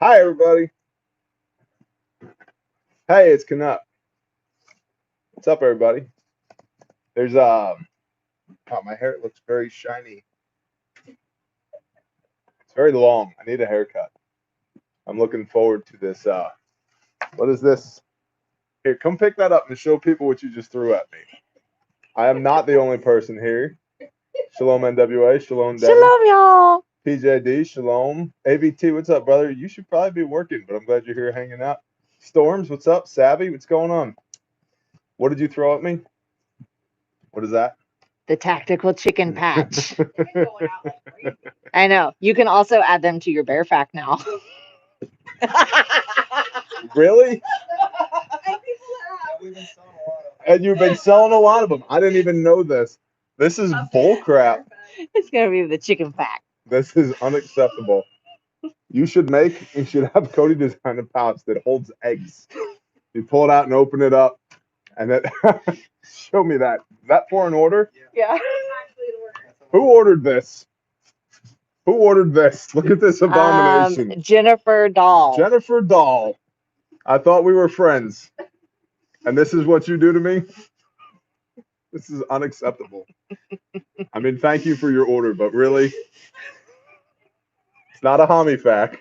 Hi, everybody. Hey, it's Canuck. What's up, everybody? There's oh, my hair looks very shiny. It's very long. I need a haircut. I'm looking forward to this. What is this? Here, come pick that up and show people what you just threw at me. I am not the only person here. Shalom NWA, Shalom Devin, Shalom, y'all. PJD, Shalom. AVT, what's up, brother? You should probably be working, but I'm glad you're here hanging out. Storms, what's up? Savvy, what's going on? What did you throw at me? What is that? The tactical chicken patch. I know. You can also add them to your bear fact now. Really? And you've been selling a lot of them. I didn't even know this. This is bull crap. It's going to be the chicken fact. This is unacceptable. You should have Cody design a pouch that holds eggs. You pull it out and open it up, and then show me that. Is that for an order? Yeah. Who ordered this? Who ordered this? Look at this abomination. Jennifer Dahl. Jennifer Dahl. I thought we were friends. And this is what you do to me? This is unacceptable. I mean, thank you for your order, but really, it's not a homie fact.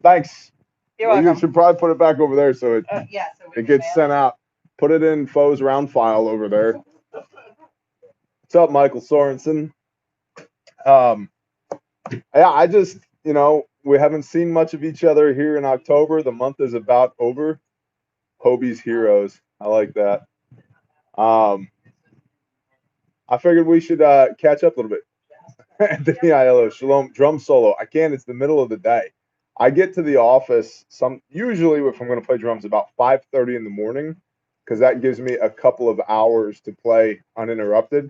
Thanks. You're welcome. You should probably put it back over there so it gets sent out. Put it in Foe's round file over there. What's up, Michael Sorensen? Yeah, I just, we haven't seen much of each other here in October. The month is about over. Hobie's Heroes. I like that. I figured we should catch up a little bit. Anthony Aiello, Shalom, drum solo. I can't. It's the middle of the day. I get to the office usually if I'm going to play drums about 5:30 in the morning because that gives me a couple of hours to play uninterrupted.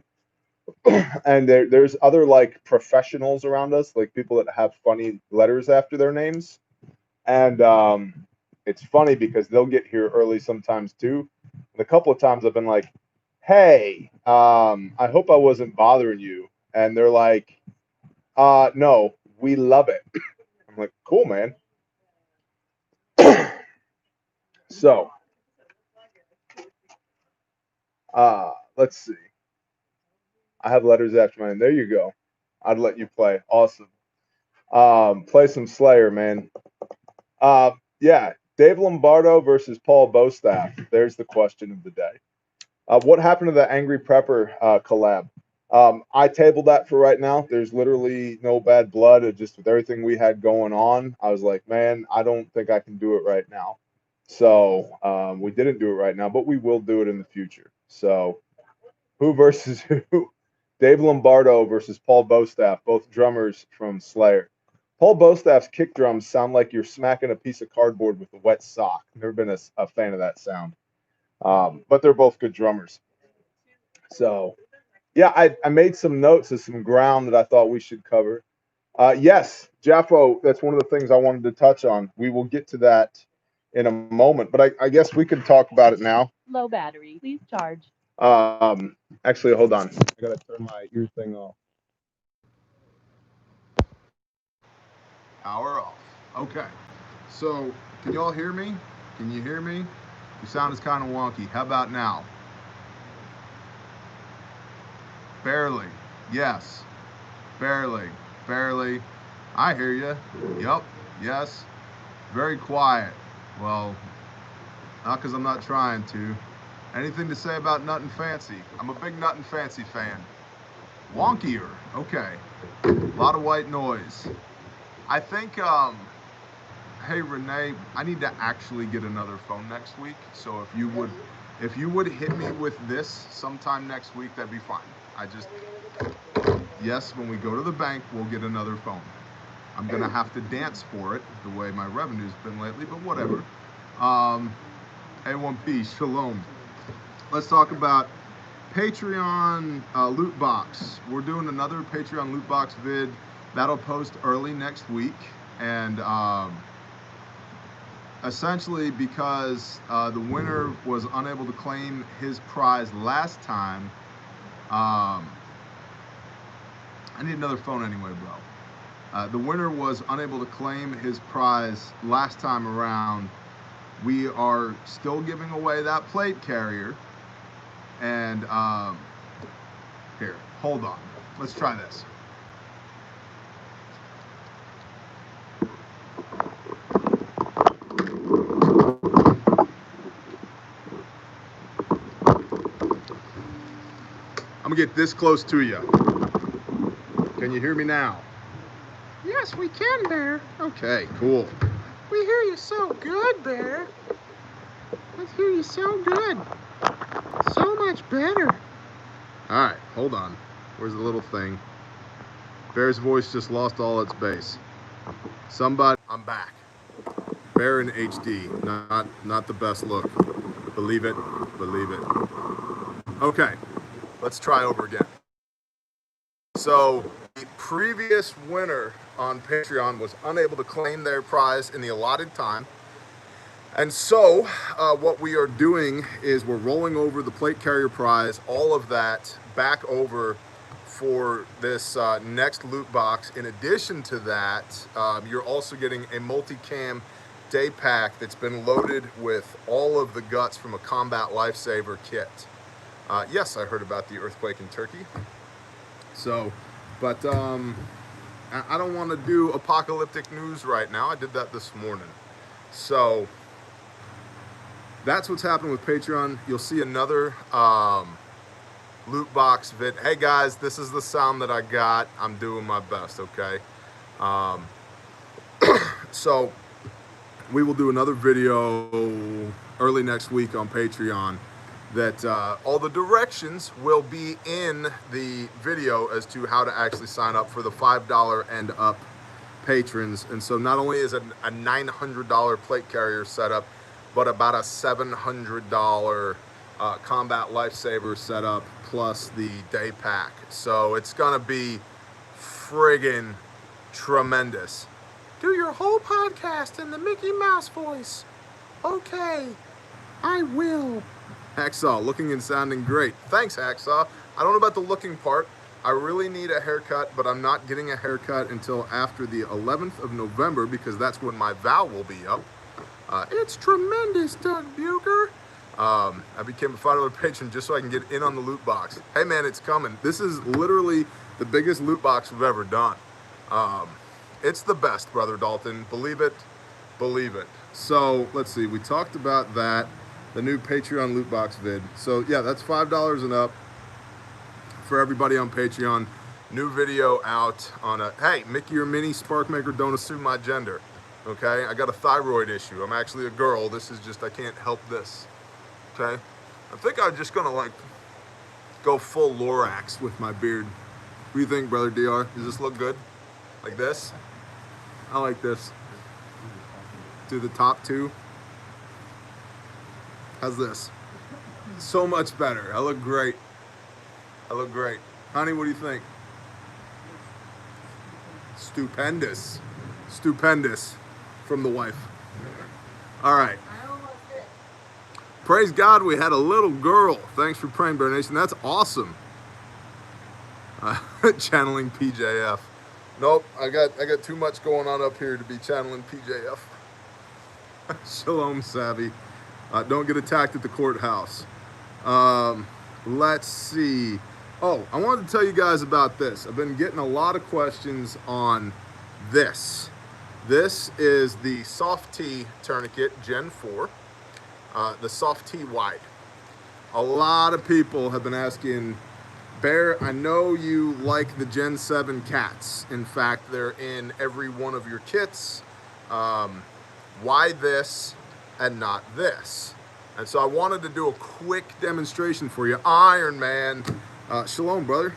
And there's other like professionals around us, like people that have funny letters after their names. And it's funny because they'll get here early sometimes too. And a couple of times I've been like, hey, I hope I wasn't bothering you. And they're like, no, we love it. I'm like, cool, man. So, let's see. I have letters after mine. There you go. I'd let you play. Awesome. Play some Slayer, man. Yeah, Dave Lombardo versus Paul Bostaff. There's the question of the day. What happened to the Angry Prepper collab? I tabled that for right now. There's literally no bad blood. Just with everything we had going on, I was like, man, I don't think I can do it right now. So we didn't do it right now, but we will do it in the future. So who versus who? Dave Lombardo versus Paul Bostaff, both drummers from Slayer. Paul Bostaff's kick drums sound like you're smacking a piece of cardboard with a wet sock. Never been a fan of that sound. But they're both good drummers. So, yeah, I made some notes of some ground that I thought we should cover. Yes, Jaffo, that's one of the things I wanted to touch on. We will get to that in a moment, but I guess we could talk about it now. Low battery, please charge. Actually, hold on. I gotta turn my ear thing off. Power off. Okay. So, can you all hear me? Can you hear me? Your sound is kind of wonky. How about now? Barely. Yes. Barely. Barely. I hear you. Yep. Yes. Very quiet. Well, not because I'm not trying to. Anything to say about Nut and Fancy? I'm a big Nut and Fancy fan. Wonkier. Okay. A lot of white noise. I think, hey Renee, I need to actually get another phone next week. So if you would hit me with this sometime next week, that'd be fine. Yes, when we go to the bank, we'll get another phone. I'm gonna have to dance for it, the way my revenue's been lately, but whatever. A1P, shalom. Let's talk about Patreon loot box. We're doing another Patreon loot box vid that'll post early next week, and essentially because the winner was unable to claim his prize last time, I need another phone anyway, bro. The winner was unable to claim his prize last time around. We are still giving away that plate carrier. And here, hold on. Let's try this. I'm gonna get this close to you. Can you hear me now? Yes, we can, Bear. Okay, cool. We hear you so good, Bear. We hear you so good. So much better. All right, hold on. Where's the little thing? Bear's voice just lost all its bass. Somebody, I'm back. Bear in HD, not the best look. Believe it, believe it. Okay, let's try over again. So the previous winner on Patreon was unable to claim their prize in the allotted time. And so what we are doing is we're rolling over the plate carrier prize, all of that back over for this next loot box. In addition to that, you're also getting a multicam day pack that's been loaded with all of the guts from a combat lifesaver kit. Yes, I heard about the earthquake in Turkey. So, but I don't want to do apocalyptic news right now. I did that this morning. So that's what's happening with Patreon. You'll see another loot box vid. Hey guys, this is the sound that I got. I'm doing my best, okay? So we will do another video early next week on Patreon that all the directions will be in the video as to how to actually sign up for the $5 and up patrons. And so not only is it a $900 plate carrier setup, but about a $700 combat lifesaver setup plus the day pack. So it's gonna be friggin' tremendous. Do your whole podcast in the Mickey Mouse voice. Okay, I will. Hacksaw, looking and sounding great. Thanks, Hacksaw. I don't know about the looking part. I really need a haircut, but I'm not getting a haircut until after the 11th of November because that's when my vow will be up. It's tremendous, Doug Bucher. I became a $5 patron just so I can get in on the loot box. Hey man, it's coming. This is literally the biggest loot box we've ever done. It's the best, Brother Dalton. Believe it, believe it. So let's see, we talked about that, the new Patreon loot box vid. So yeah, that's $5 and up for everybody on Patreon. New video out on a, hey, Mickey or Minnie, Sparkmaker, don't assume my gender. Okay, I got a thyroid issue. I'm actually a girl. This is just, I can't help this. Okay, I think I'm just gonna like go full Lorax with my beard. What do you think, Brother DR? Does this look good? Like this? I like this. Do the top two. How's this? So much better. I look great. I look great. Honey, what do you think? Stupendous. Stupendous from the wife. All right. Praise God, we had a little girl. Thanks for praying, Bear Nation. That's awesome. Channeling PJF. Nope, I got too much going on up here to be channeling PJF. Shalom, Savvy. Don't get attacked at the courthouse. Let's see. Oh, I wanted to tell you guys about this. I've been getting a lot of questions on this. This is the Soft T Tourniquet Gen 4, the Soft T Wide. A lot of people have been asking, Bear, I know you like the Gen 7 cats. In fact, they're in every one of your kits. Why this and not this? And so I wanted to do a quick demonstration for you. Iron Man, shalom, brother.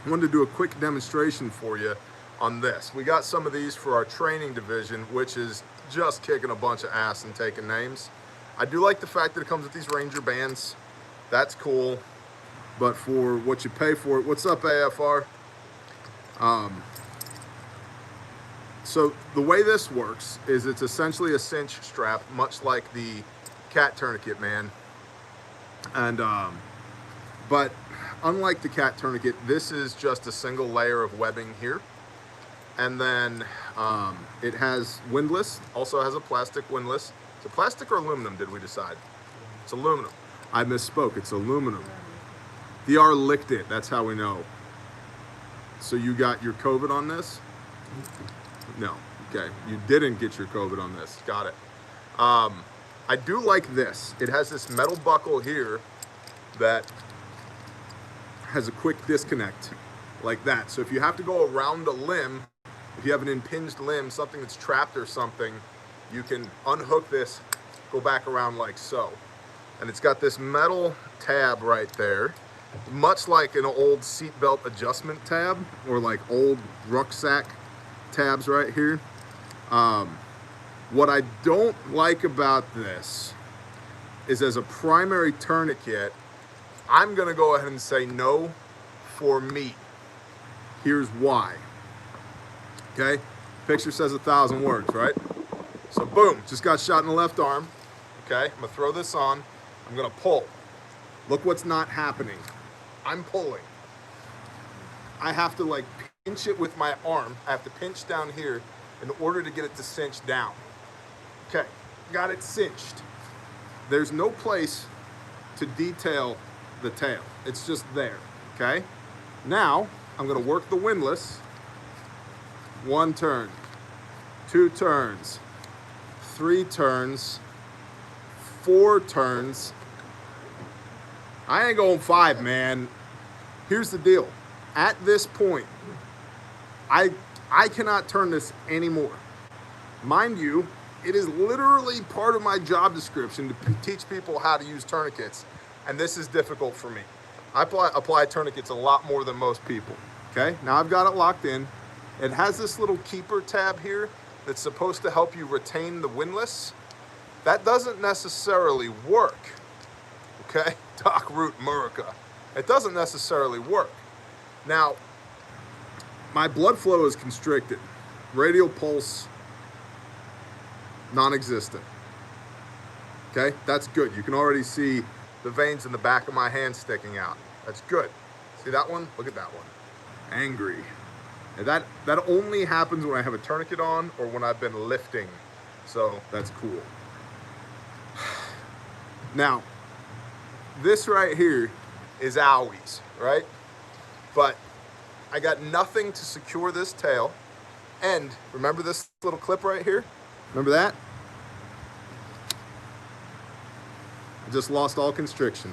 I wanted to do a quick demonstration for you on this. We got some of these for our training division, which is just kicking a bunch of ass and taking names. I do like the fact that it comes with these Ranger bands. That's cool. But for what you pay for it, what's up, AFR? So the way this works is it's essentially a cinch strap, much like the cat tourniquet, man. And but unlike the cat tourniquet, this is just a single layer of webbing here. And then it has windlass, also has a plastic windlass. Is it plastic or aluminum, did we decide? It's aluminum. I misspoke, it's aluminum. DR licked it, that's how we know. So you got your COVID on this? No, okay. You didn't get your COVID on this, got it. I do like this. It has this metal buckle here that has a quick disconnect like that. So if you have to go around a limb, if you have an impinged limb, something that's trapped or something, you can unhook this, go back around like so. And it's got this metal tab right there, much like an old seatbelt adjustment tab or like old rucksack tabs right here. What I don't like about this is, as a primary tourniquet, I'm gonna go ahead and say no for me. Here's why. Okay, picture says 1,000 words, right? So boom, just got shot in the left arm. Okay, I'm gonna throw this on, I'm gonna pull. Look what's not happening. I'm pulling. I have to like pinch it with my arm. I have to pinch down here in order to get it to cinch down. Okay, got it cinched. There's no place to detail the tail. It's just there, okay? Now, I'm gonna work the windlass. 1 turn, 2 turns, 3 turns, 4 turns. I ain't going 5, man. Here's the deal. At this point, I cannot turn this anymore. Mind you, it is literally part of my job description to teach people how to use tourniquets, and this is difficult for me. I apply tourniquets a lot more than most people, okay? Now I've got it locked in. It has this little keeper tab here that's supposed to help you retain the windlass. That doesn't necessarily work, okay? Doc Root Murica. It doesn't necessarily work. Now, my blood flow is constricted. Radial pulse, non-existent. Okay, that's good. You can already see the veins in the back of my hand sticking out. That's good. See that one? Look at that one. Angry. And that only happens when I have a tourniquet on or when I've been lifting. So that's cool. Now, this right here is owies, right? But I got nothing to secure this tail. And remember this little clip right here? Remember that? I just lost all constriction.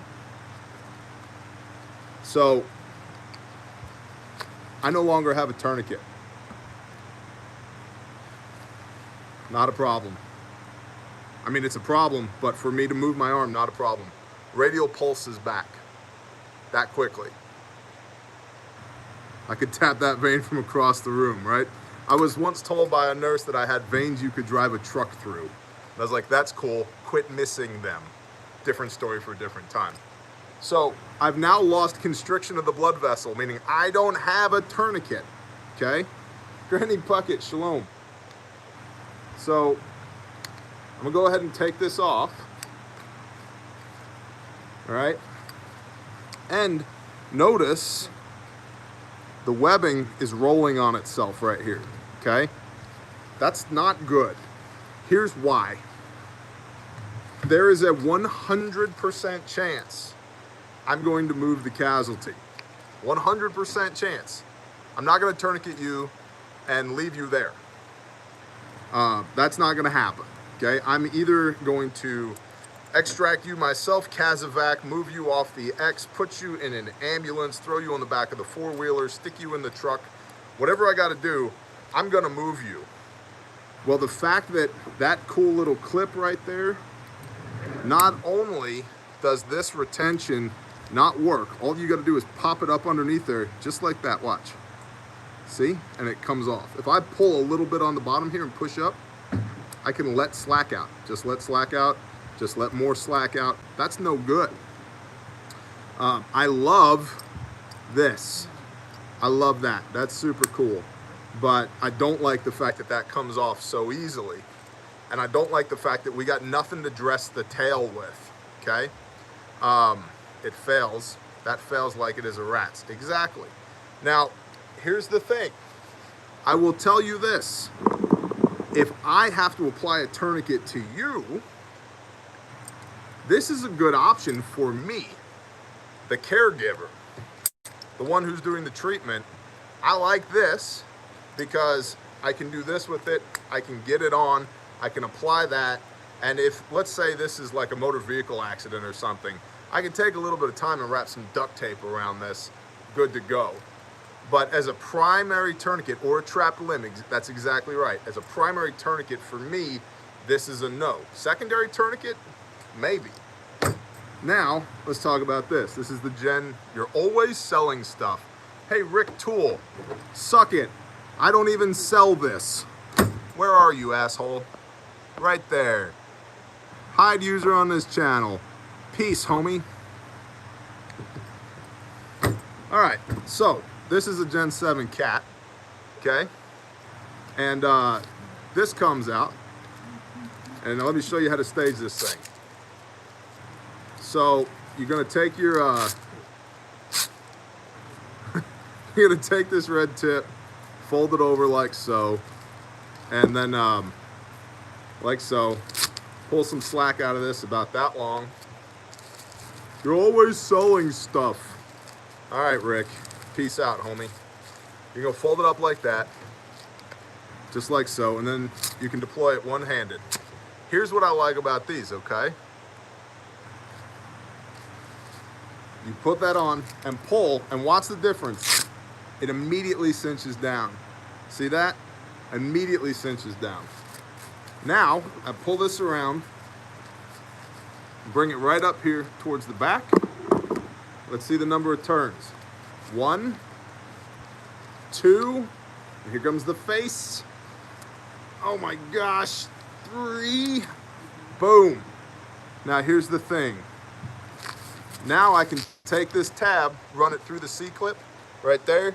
So I no longer have a tourniquet. Not a problem. I mean, it's a problem, but for me to move my arm, not a problem. Radial pulse is back that quickly. I could tap that vein from across the room, right? I was once told by a nurse that I had veins you could drive a truck through. And I was like, that's cool, quit missing them. Different story for a different time. So I've now lost constriction of the blood vessel, meaning I don't have a tourniquet, okay? Granny Puckett, shalom. So I'm gonna go ahead and take this off, all right? And notice the webbing is rolling on itself right here, okay? That's not good. Here's why. There is a 100% chance I'm going to move the casualty. 100% chance. I'm not gonna tourniquet you and leave you there. That's not gonna happen, okay? I'm either going to extract you myself, Casevac, move you off the X, put you in an ambulance, throw you on the back of the four-wheeler, stick you in the truck. Whatever I gotta do, I'm gonna move you. Well, the fact that that cool little clip right there, not only does this retention not work, all you gotta do is pop it up underneath there, just like that, watch. See? And it comes off. If I pull a little bit on the bottom here and push up, I can let slack out. Just let slack out. Just let more slack out. That's no good. I love this. I love that. That's super cool. But I don't like the fact that that comes off so easily. And I don't like the fact that we got nothing to dress the tail with, okay? It fails. That fails like it is a rat's. Exactly. Now, here's the thing. I will tell you this. If I have to apply a tourniquet to you, this is a good option for me, the caregiver, the one who's doing the treatment. I like this because I can do this with it. I can get it on. I can apply that. And if, let's say this is like a motor vehicle accident or something, I can take a little bit of time and wrap some duct tape around this, good to go. But as a primary tourniquet or a trapped limb, that's exactly right. As a primary tourniquet for me, this is a no. Secondary tourniquet, maybe. Now, let's talk about this. This is the Gen, you're always selling stuff. Hey, Rick Tool, suck it. I don't even sell this. Where are you, asshole? Right there. Hide user on this channel. Peace, homie. All right, so this is a Gen 7 cat, okay? And this comes out, and let me show you how to stage this thing. So you're gonna take your, you're gonna take this red tip, fold it over like so, and then like so, pull some slack out of this about that long. You're always selling stuff. All right, Rick, peace out, homie. You're gonna fold it up like that, just like so, and then you can deploy it one-handed. Here's what I like about these, okay? You put that on and pull, and watch the difference. It immediately cinches down. See that? Immediately cinches down. Now, I pull this around, bring it right up here towards the back. Let's see the number of turns. 1, 2, and here comes the face. Oh my gosh, 3, boom. Now here's the thing. Now I can take this tab, run it through the C-clip right there,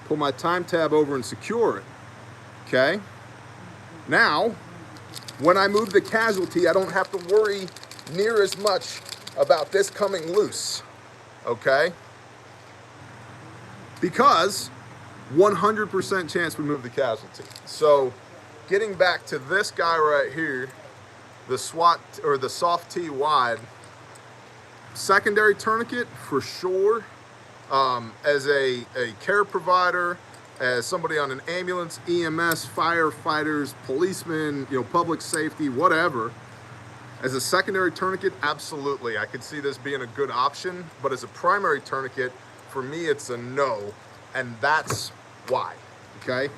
pull my time tab over and secure it, okay? Now, when I move the casualty, I don't have to worry near as much about this coming loose, okay? Because 100% chance we move the casualty. So getting back to this guy right here, the SWAT or the soft T wide, secondary tourniquet for sure. As a care provider, as somebody on an ambulance, EMS, firefighters, policemen, you know, public safety, whatever. As a secondary tourniquet, absolutely. I could see this being a good option, but as a primary tourniquet, for me, it's a no, and that's why, okay?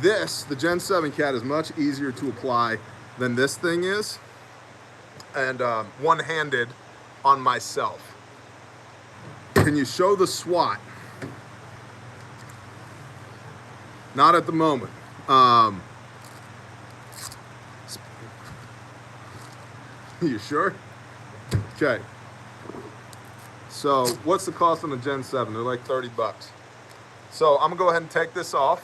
The Gen 7 cat is much easier to apply than this thing is, and one-handed on myself. Can you show the SWAT? Not at the moment. You sure? Okay. So what's the cost on the Gen 7? They're like 30 bucks. So I'm gonna go ahead and take this off.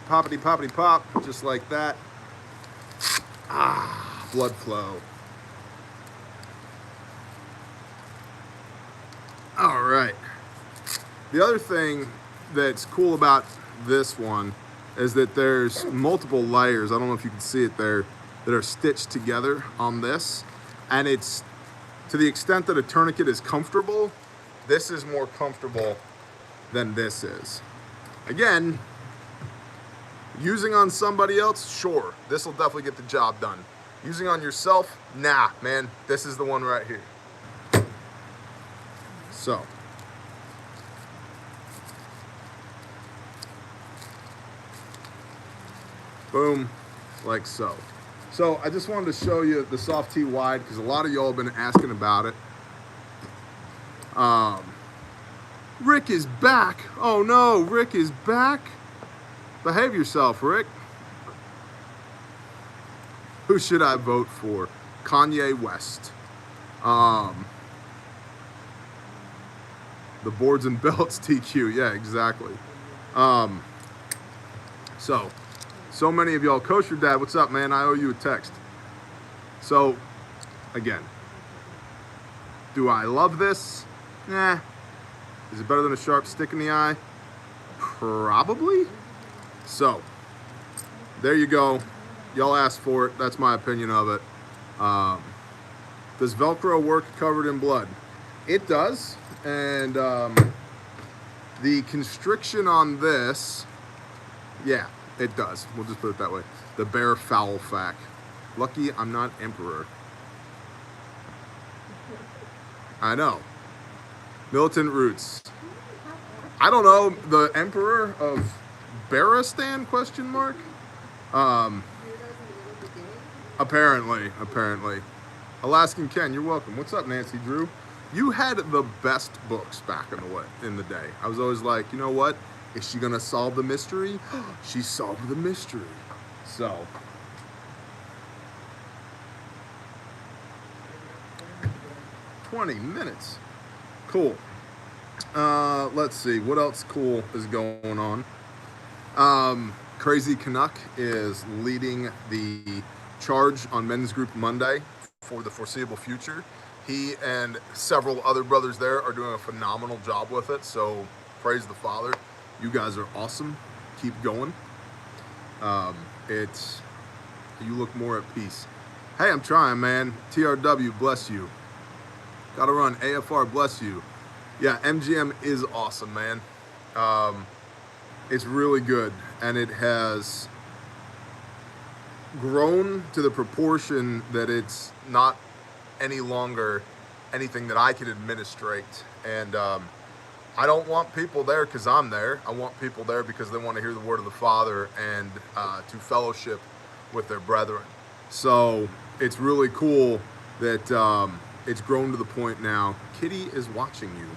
Poppity poppity pop, just like that. Ah, blood flow. All right. The other thing that's cool about this one is that there's multiple layers. I don't know if you can see it there, that are stitched together on this. And it's, to the extent that a tourniquet is comfortable, this is more comfortable than this is. Again, using on somebody else, sure, this will definitely get the job done. Using on yourself, nah, man, this is the one right here. So, boom, like so. So I just wanted to show you the soft T wide because a lot of y'all have been asking about it. Rick is back. Oh no, Rick is back. Behave yourself, Rick. Who should I vote for? Kanye West. The boards and belts TQ. Yeah, exactly. So many of y'all, Kosher Dad, what's up, man? I owe you a text. So again, do I love this? Nah. Is it better than a sharp stick in the eye? Probably. So, there you go. Y'all asked for it. That's my opinion of it. Does Velcro work covered in blood? It does. And the constriction on this, yeah, it does. We'll just put it that way. The bear foul fact. Lucky I'm not emperor. I know. Militant roots. I don't know. The emperor of Baristan, question mark? Apparently. Alaskan Ken, you're welcome. What's up, Nancy Drew? You had the best books back in the day. I was always like, you know what? Is she gonna solve the mystery? She solved the mystery. So. "20 minutes. Cool. Let's see. What else cool is going on? Crazy Canuck is leading the charge on Men's Group Monday for the foreseeable future. He and several other brothers there are doing a phenomenal job with it, so praise the Father. You guys are awesome. Keep going. You look more at peace. Hey, I'm trying, man. TRW, bless you. Gotta run. AFR, bless you. Yeah, MGM is awesome, man. It's really good, and it has grown to the proportion that it's not any longer anything that I can administrate. And I don't want people there because I'm there. I want people there because they want to hear the word of the Father and to fellowship with their brethren. So it's really cool that it's grown to the point now. Kitty is watching you.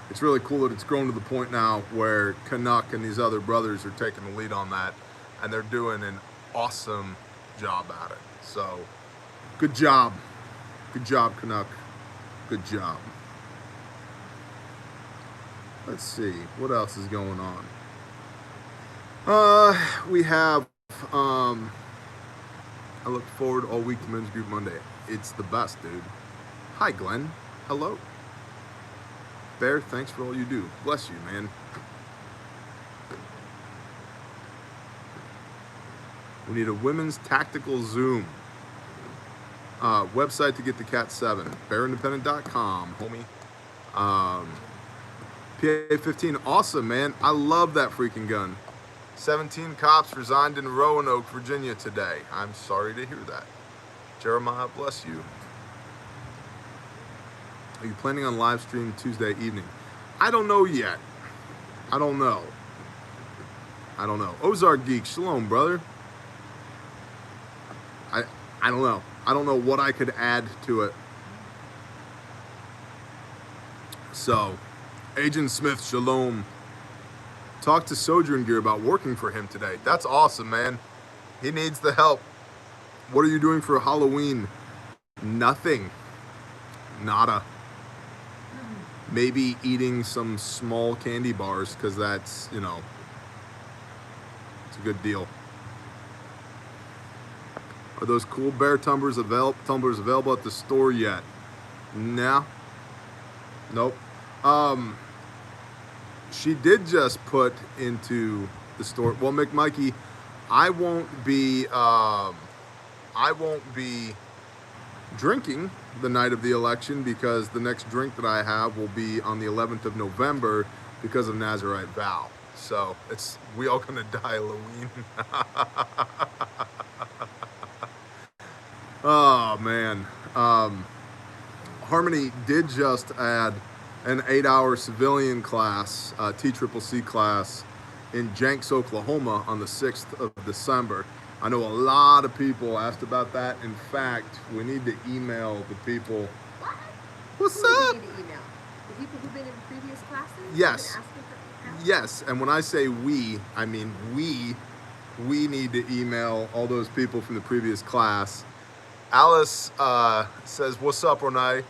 It's really cool that it's grown to the point now where Canuck and these other brothers are taking the lead on that, and they're doing an awesome job at it. So, good job. Good job, Canuck. Good job. Let's see, what else is going on? We have, I look forward all week to Men's Group Monday. It's the best, dude. Hi, Glenn. Hello. Bear, thanks for all you do. Bless you, man. We need a women's tactical Zoom. Website to get the Cat 7. BearIndependent.com, homie. PA-15, awesome, man. I love that freaking gun. 17 cops resigned in Roanoke, Virginia today. I'm sorry to hear that. Jeremiah, bless you. Are you planning on live stream Tuesday evening? I don't know yet. I don't know. Ozark Geek, shalom, brother. I don't know. I don't know what I could add to it. So, Agent Smith, shalom. Talk to Sojourn Gear about working for him today. That's awesome, man. He needs the help. What are you doing for Halloween? Nothing. Nada. Maybe eating some small candy bars, because that's, you know, it's a good deal. Are those cool bear tumblers available at the store yet? Nah. Nope. She did just put into the store. Well, McMikey, I won't be drinking the night of the election, because the next drink that I have will be on the 11th of November because of Nazarite vow. So we all gonna die Halloween. Oh man. Harmony did just add an 8-hour civilian class, TCCC class in Jenks, Oklahoma on the 6th of December. I know a lot of people asked about that. In fact, we need to email the people. What? What's Who up? do we need to email? The people who've been in previous classes? Yes. For Yes, and when I say we, I mean we need to email all those people from the previous class. Alice says, what's up, Renee?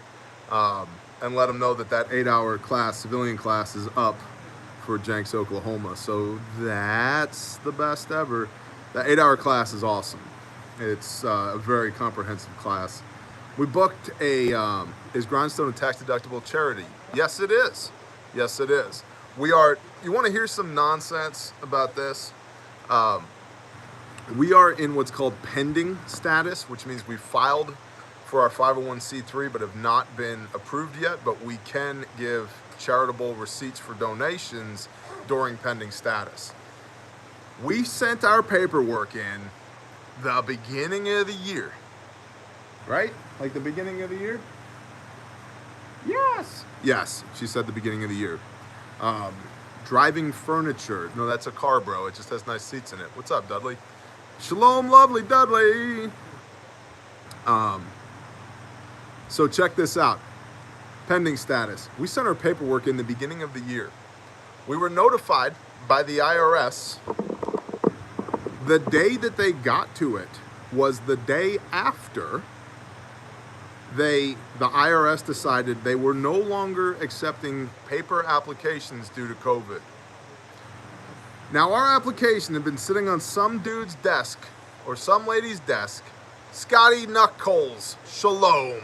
And let them know that 8-hour class, civilian class, is up for Jenks, Oklahoma. So that's the best ever. The 8-hour class is awesome. It's a very comprehensive class. We booked a, is Grindstone a tax-deductible charity? Yes, it is. Yes, it is. We are, you want to hear some nonsense about this? We are in what's called pending status, which means we filed for our 501c3 but have not been approved yet, but we can give charitable receipts for donations during pending status. We sent our paperwork in the beginning of the year, right? Like the beginning of the year? Yes. Yes, she said the beginning of the year. Driving furniture. No, that's a car, bro. It just has nice seats in it. What's up, Dudley? Shalom, lovely Dudley. So check this out. Pending status. We sent our paperwork in the beginning of the year. We were notified by the IRS. The day that they got to it was the day after the IRS decided they were no longer accepting paper applications due to COVID. Now, our application had been sitting on some dude's desk or some lady's desk. Scotty Knuckles, shalom.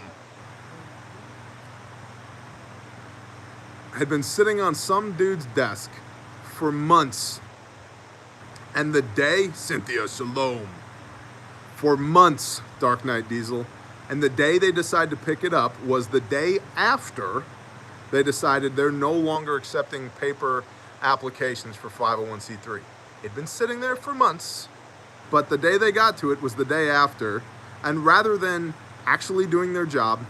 Had been sitting on some dude's desk for months. And the day, Cynthia, shalom. For months, Dark Knight Diesel. And the day they decided to pick it up was the day after they decided they're no longer accepting paper applications for 501c3. It'd been sitting there for months, but the day they got to it was the day after. And rather than actually doing their job,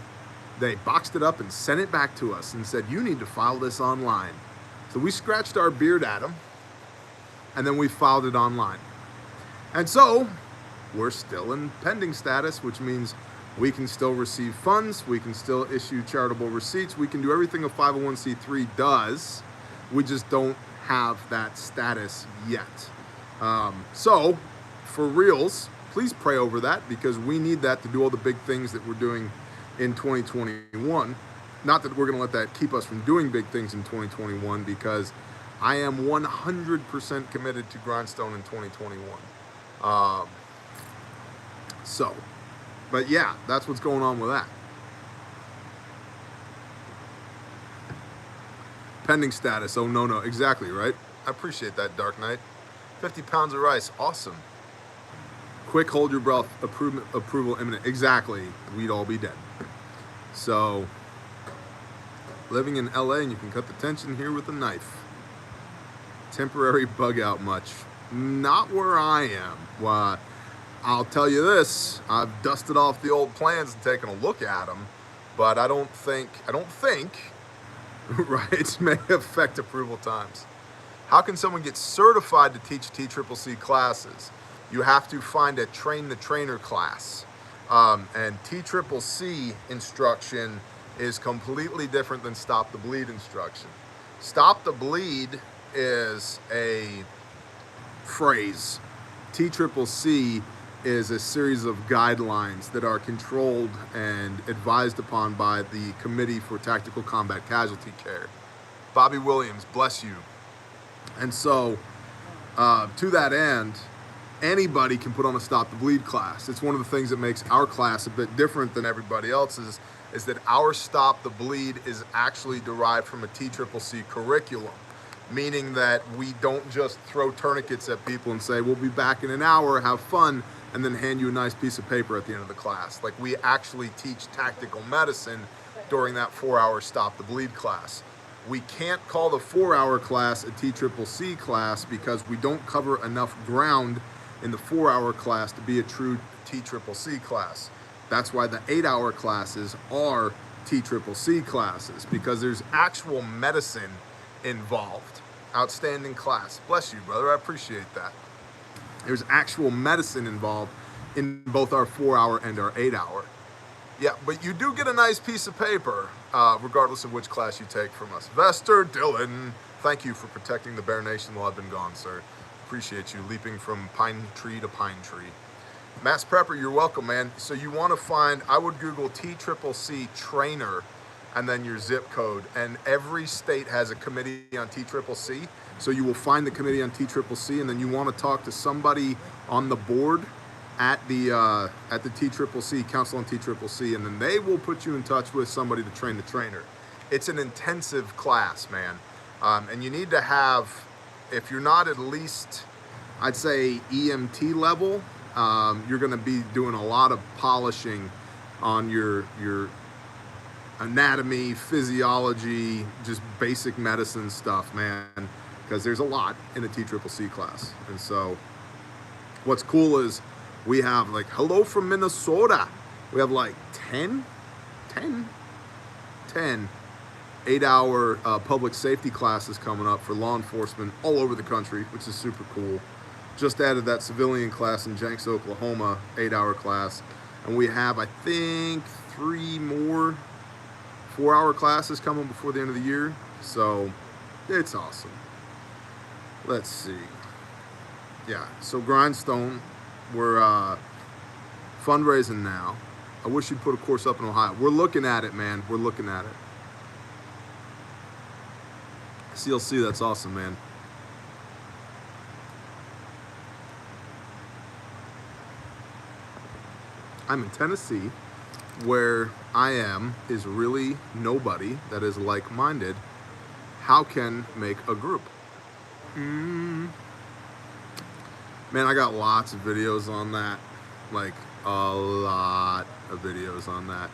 they boxed it up and sent it back to us and said, you need to file this online. So we scratched our beard at them, and then we filed it online. And so we're still in pending status, which means we can still receive funds, we can still issue charitable receipts, we can do everything a 501c3 does. We just don't have that status yet. So for reals, please pray over that, because we need that to do all the big things that we're doing in 2021. Not that we're gonna let that keep us from doing big things in 2021, because I am 100% committed to Grindstone in 2021. But yeah, that's what's going on with that. Pending status, oh no, exactly, right? I appreciate that, Dark Knight. 50 pounds of rice, awesome. Quick, hold your breath, approval imminent. Exactly, we'd all be dead. So, living in LA and you can cut the tension here with a knife. Temporary bug out much. Not where I am. Well, I'll tell you this, I've dusted off the old plans and taken a look at them, but I don't think, right, may affect approval times. How can someone get certified to teach TCCC classes? You have to find a train the trainer class. And TCCC instruction is completely different than stop the bleed instruction. Stop the bleed is a phrase. TCCC is a series of guidelines that are controlled and advised upon by the Committee for Tactical Combat Casualty Care. Bobby Williams, bless you. And so, to that end, anybody can put on a Stop the Bleed class. It's one of the things that makes our class a bit different than everybody else's, is that our Stop the Bleed is actually derived from a TCCC curriculum, meaning that we don't just throw tourniquets at people and say, we'll be back in an hour, have fun, and then hand you a nice piece of paper at the end of the class. Like, we actually teach tactical medicine during that 4-hour Stop the Bleed class. We can't call the 4-hour class a TCCC class because we don't cover enough ground in the 4-hour class to be a true TCCC class. That's why the 8-hour classes are TCCC classes, because there's actual medicine involved. Outstanding class. Bless you, brother. I appreciate that. There's actual medicine involved in both our 4-hour and our 8-hour. Yeah, but you do get a nice piece of paper, regardless of which class you take from us. Vester Dillon, thank you for protecting the Bear Nation while I've been gone, sir. Appreciate you leaping from pine tree to pine tree. Mass Prepper, you're welcome, man. So you want to find, I would Google TCCC trainer, and then your zip code. And every state has a committee on TCCC. So you will find the committee on TCCC, and then you want to talk to somebody on the board at the TCCC, Council on TCCC, and then they will put you in touch with somebody to train the trainer. It's an intensive class, man. And you need to have, if you're not at least, I'd say EMT level, you're going to be doing a lot of polishing on your anatomy, physiology, just basic medicine stuff, man, because there's a lot in the TCCC class. And so what's cool is we have like, hello from Minnesota. We have like 10 8-hour public safety classes coming up for law enforcement all over the country, which is super cool. Just added that civilian class in Jenks, Oklahoma, 8-hour class. And we have, I think, 3 more 4-hour classes coming before the end of the year. So it's awesome. Let's see. Yeah, so Grindstone, we're fundraising now. I wish you'd put a course up in Ohio. We're looking at it, man. We're looking at it. CLC, that's awesome, man. I'm in Tennessee, where I am is really nobody that is like-minded. How can make a group? Man, I got lots of videos on that, like a lot of videos on that.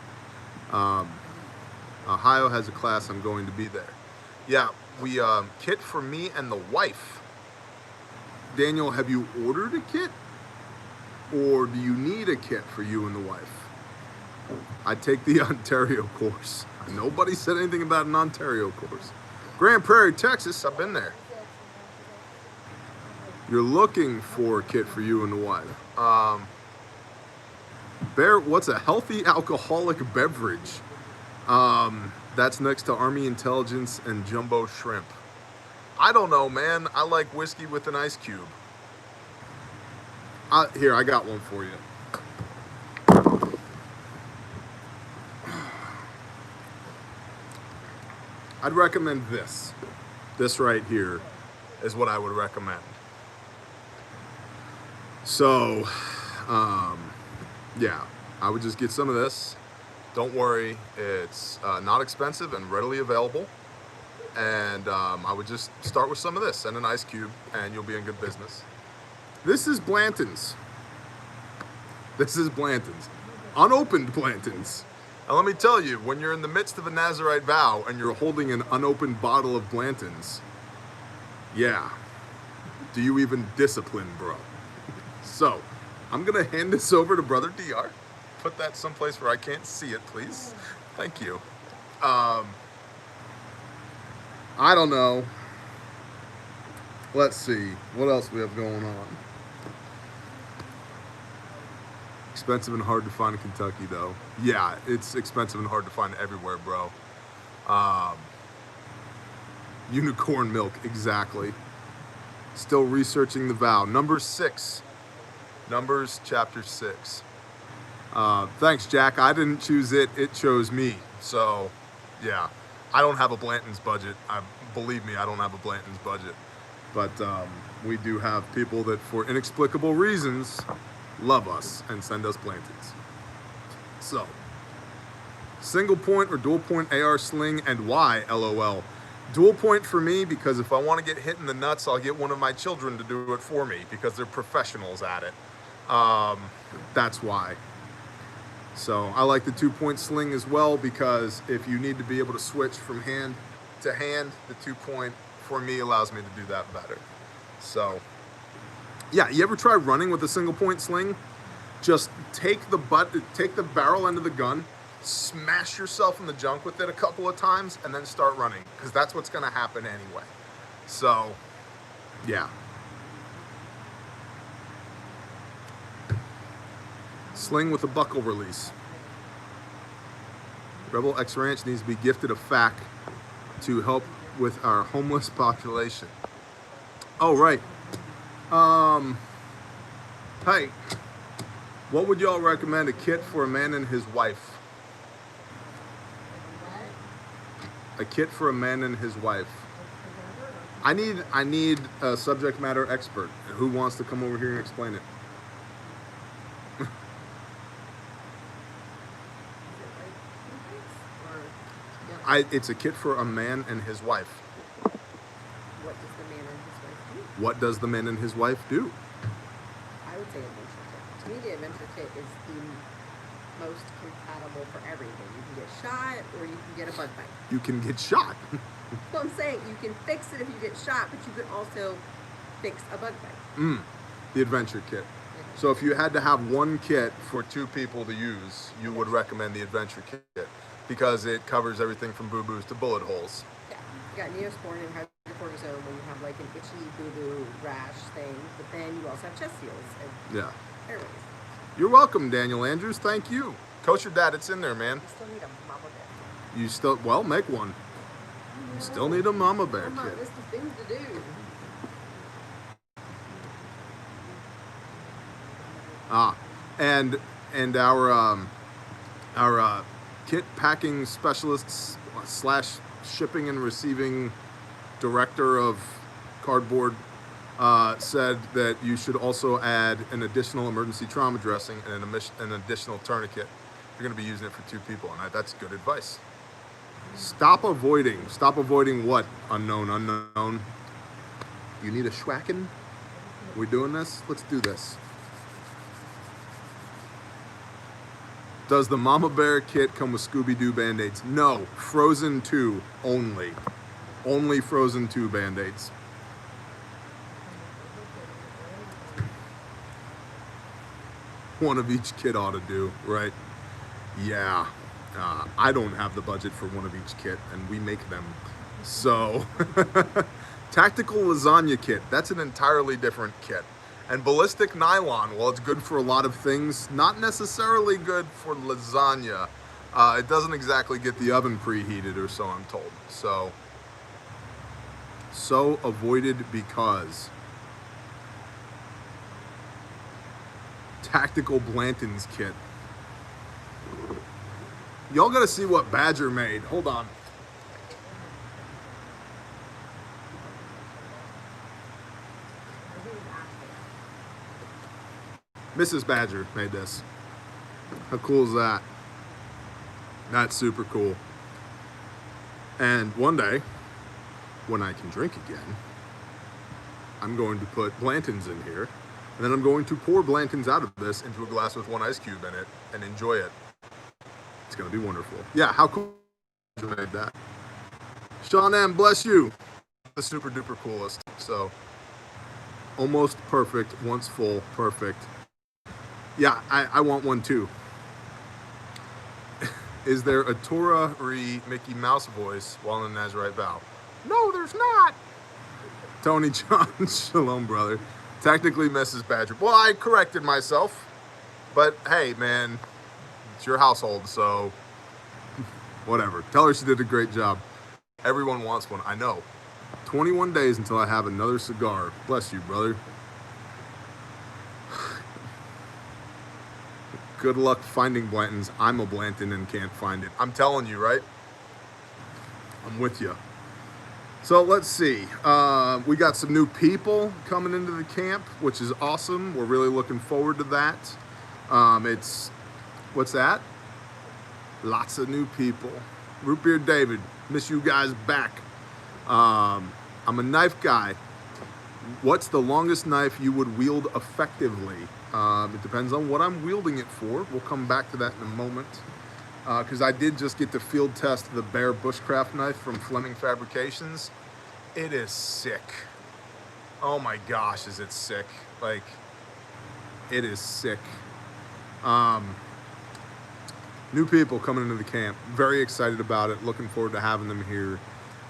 Ohio has a class, I'm going to be there. Yeah, we kit for me and the wife. Daniel, have you ordered a kit? Or do you need a kit for you and the wife? I take the Ontario course. Nobody said anything about an Ontario course. Grand Prairie, Texas, I've been there. You're looking for a kit for you and the wife. Bear, what's a healthy alcoholic beverage? That's next to Army Intelligence and Jumbo Shrimp. I don't know, man. I like whiskey with an ice cube. Here, I got one for you. I'd recommend this. This right here is what I would recommend. So, yeah, I would just get some of this. Don't worry, it's not expensive and readily available. And I would just start with some of this and an ice cube, and you'll be in good business. This is Blanton's. This is Blanton's. Unopened Blanton's. And let me tell you, when you're in the midst of a Nazarite vow and you're holding an unopened bottle of Blanton's, yeah, do you even discipline, bro? So, I'm gonna hand this over to Brother DR. Put that someplace where I can't see it, please. Thank you. I don't know. Let's see, what else we have going on? Expensive and hard to find in Kentucky, though. Yeah, it's expensive and hard to find everywhere, bro. Unicorn milk, exactly. Still researching the vow. Number 6. Numbers chapter 6. Thanks, Jack. I didn't choose it. It chose me. So, yeah. I don't have a Blanton's budget. Believe me, I don't have a Blanton's budget. But we do have people that, for inexplicable reasons, love us and send us Blantons. So, single point or dual point AR sling, and why, LOL? Dual point for me because if I want to get hit in the nuts, I'll get one of my children to do it for me because they're professionals at it. That's why. So I like the 2-point sling as well because if you need to be able to switch from hand to hand, the 2-point for me allows me to do that better. So yeah, you ever try running with a single point sling? Just take the barrel end of the gun, smash yourself in the junk with it a couple of times, and then start running, because that's what's going to happen anyway. So, yeah. Sling with a buckle release. Rebel X Ranch needs to be gifted a FAC to help with our homeless population. Oh, right. Hey, what would y'all recommend a kit for a man and his wife? A kit for a man and his wife. I need a subject matter expert. Who wants to come over here and explain it? It's a kit for a man and his wife. What does the man and his wife do? What does the man and his wife do? I would say adventure kit. To me, the adventure kit is the most compatible for everything. You can get shot or you can get a bug bite. You can get shot. So I'm saying you can fix it if you get shot, but you can also fix a bug bite. The adventure kit. So if you had to have one kit for 2 people to use, you would recommend the adventure kit because it covers everything from boo-boos to bullet holes. Yeah, you got Neosporin and hydrocortisone when you have like an itchy boo-boo rash thing, but then you also have chest seals and airways. You're welcome, Daniel Andrews. Thank you. Coach your dad, it's in there, man. You still need a mama bear. You still, well, make one. You still need a mama bear On my kit. list of things to do. And our kit packing specialists / shipping and receiving director of cardboard said that you should also add an additional emergency trauma dressing and an additional tourniquet. You're going to be using it for 2 people, and that's good advice. Stop avoiding what? Unknown. You need a schwacken? We doing this? Let's do this. Does the Mama Bear kit come with Scooby-Doo Band-Aids? No, Frozen 2 only. Only Frozen 2 Band-Aids. One of each kit ought to do, right? Yeah. I don't have the budget for one of each kit, and we make them. So, tactical lasagna kit. That's an entirely different kit. And ballistic nylon, while it's good for a lot of things, not necessarily good for lasagna. It doesn't exactly get the oven preheated, or so I'm told. So avoided because. Tactical Blanton's kit. Y'all gotta see what Badger made. Hold on. Mrs. Badger made this. How cool is that? That's super cool. And one day, when I can drink again, I'm going to put Blanton's in here, and then I'm going to pour Blanton's out of this into a glass with 1 ice cube in it and enjoy it. It's gonna be wonderful. Yeah, how cool you made that. Sean M, bless you. The super duper coolest. So, almost perfect, once full, perfect. Yeah, I want one too. Is there a Torah Mickey Mouse voice while in the Nazarite vow? No, there's not. Tony John, shalom, brother. Technically, Mrs. Badger. Well, I corrected myself, but hey, man, it's your household, so whatever. Tell her she did a great job. Everyone wants one, I know. 21 days until I have another cigar. Bless you, brother. Good luck finding Blanton's. I'm a Blanton and can't find it. I'm telling you, right? I'm with you. So let's see. We got some new people coming into the camp, which is awesome. We're really looking forward to that. What's that? Lots of new people. Root Beer David, miss you guys back. I'm a knife guy. What's the longest knife you would wield effectively? It depends on what I'm wielding it for. We'll come back to that in a moment. Because I did just get to field test the Bear bushcraft knife from Fleming Fabrications. It is sick. Oh my gosh, is it sick. Like, it is sick. New people coming into the camp. Very excited about it. Looking forward to having them here.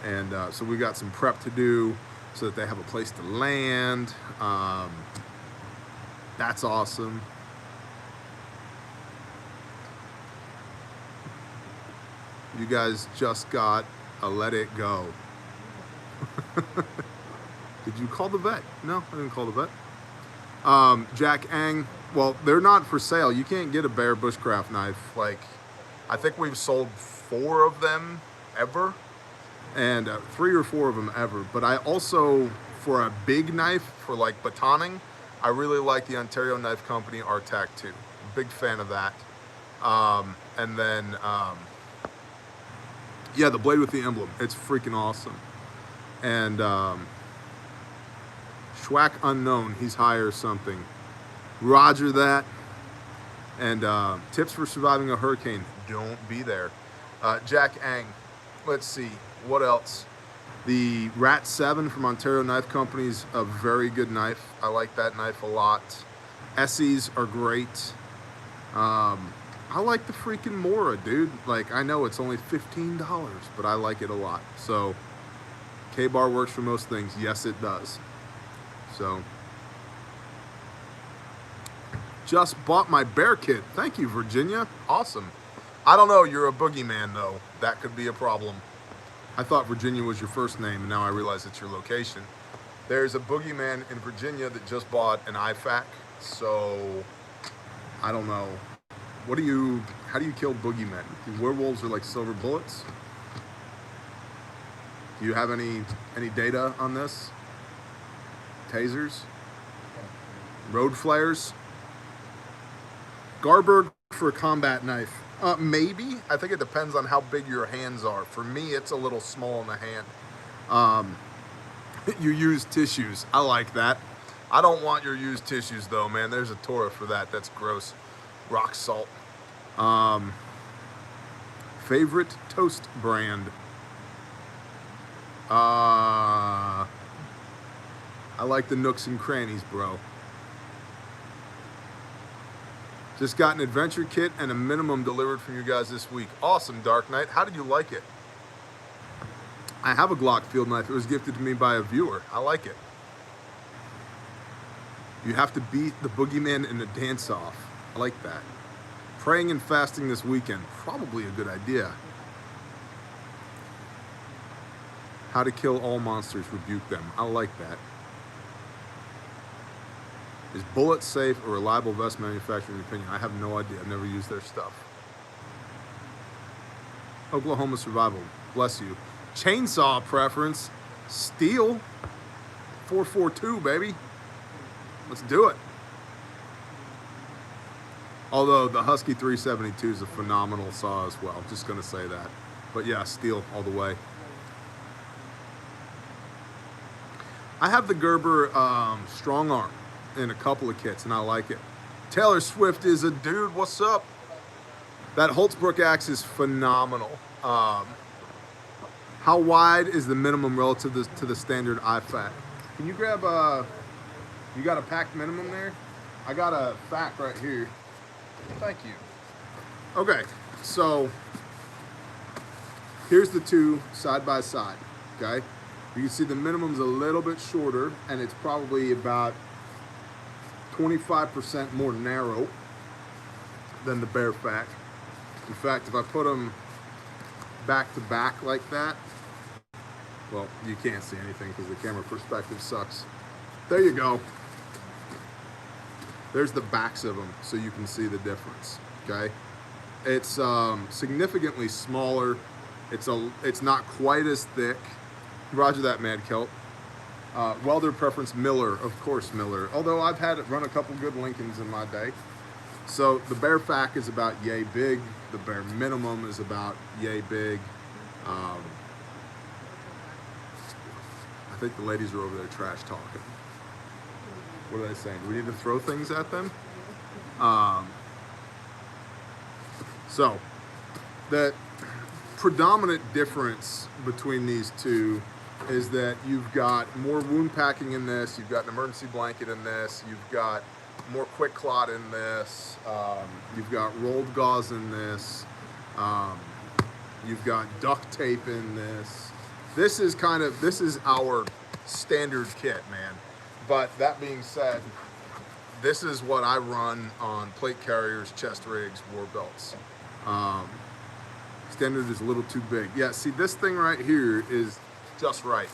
And so we got some prep to do so that they have a place to land. That's awesome. You guys just got a let it go. Did you call the vet? No, I didn't call the vet. Jack Ang, well, they're not for sale. You can't get a Bear bushcraft knife. Like, I think we've sold 4 of them ever. and 3 or 4 of them ever. But I also, for a big knife, for like batoning, I really like the Ontario Knife Company RTAC 2. Big fan of that. And then, yeah, the blade with the emblem. It's freaking awesome. And Schwack Unknown, he's high or something. Roger that. And tips for surviving a hurricane. Don't be there. Jack Ang. Let's see. What else? The Rat 7 from Ontario Knife Company is a very good knife. I like that knife a lot. Essies are great. I like the freaking Mora, dude. Like, I know it's only $15, but I like it a lot. So, K-Bar works for most things. Yes, it does. So, just bought my bear kit. Thank you, Virginia. Awesome. I don't know, you're a boogeyman, though. That could be a problem. I thought Virginia was your first name, and now I realize it's your location. There's a boogeyman in Virginia that just bought an IFAC, so I don't know. How do you kill boogeymen? Do werewolves are like silver bullets? Do you have any data on this? Tasers? Road flares? Garberg for a combat knife. Maybe. I think it depends on how big your hands are. For me, it's a little small in the hand. You use tissues. I like that. I don't want your used tissues, though, man. There's a Torah for that. That's gross. Rock salt. Favorite toast brand? I like the Nooks and Crannies, bro. Just got an adventure kit and a minimum delivered from you guys this week. Awesome, Dark Knight. How did you like it? I have a Glock field knife. It was gifted to me by a viewer. I like it. You have to beat the boogeyman in a dance-off. I like that. Praying and fasting this weekend. Probably a good idea. How to kill all monsters. Rebuke them. I like that. Is Bullet Safe a reliable vest manufacturer in your opinion? I have no idea. I've never used their stuff. Oklahoma Survival. Bless you. Chainsaw preference. Steel. 442, baby. Let's do it. Although the Husky 372 is a phenomenal saw as well. Just going to say that. But yeah, steel all the way. I have the Gerber Strong Arm in a couple of kits, and I like it. Taylor Swift is a dude. What's up? That Holtzbrook axe is phenomenal. How wide is the minimum relative to the standard IFAC? Can you grab you got a packed minimum there? I got a FAC right here. Thank you. Okay, so here's the two side by side, okay? You can see the minimum's a little bit shorter, and it's probably about 25% more narrow than the bare FAC. In fact, if I put them back to back like that, well, you can't see anything because the camera perspective sucks. There you go. There's the backs of them, so you can see the difference, okay? It's significantly smaller. It's not quite as thick. Roger that, Mad Kelp. Welder preference, Miller, of course, Miller. Although I've had it run a couple good Lincolns in my day. So the bare FAC is about yay big. The bare minimum is about yay big. I think the ladies are over there trash talking. What are they saying? Do we need to throw things at them? So the predominant difference between these two is that you've got more wound packing in this, you've got an emergency blanket in this, you've got more quick clot in this, you've got rolled gauze in this, you've got duct tape in this. This is our standard kit, man. But that being said, this is what I run on plate carriers, chest rigs, war belts. Standard is a little too big. Yeah, see, this thing right here is just right.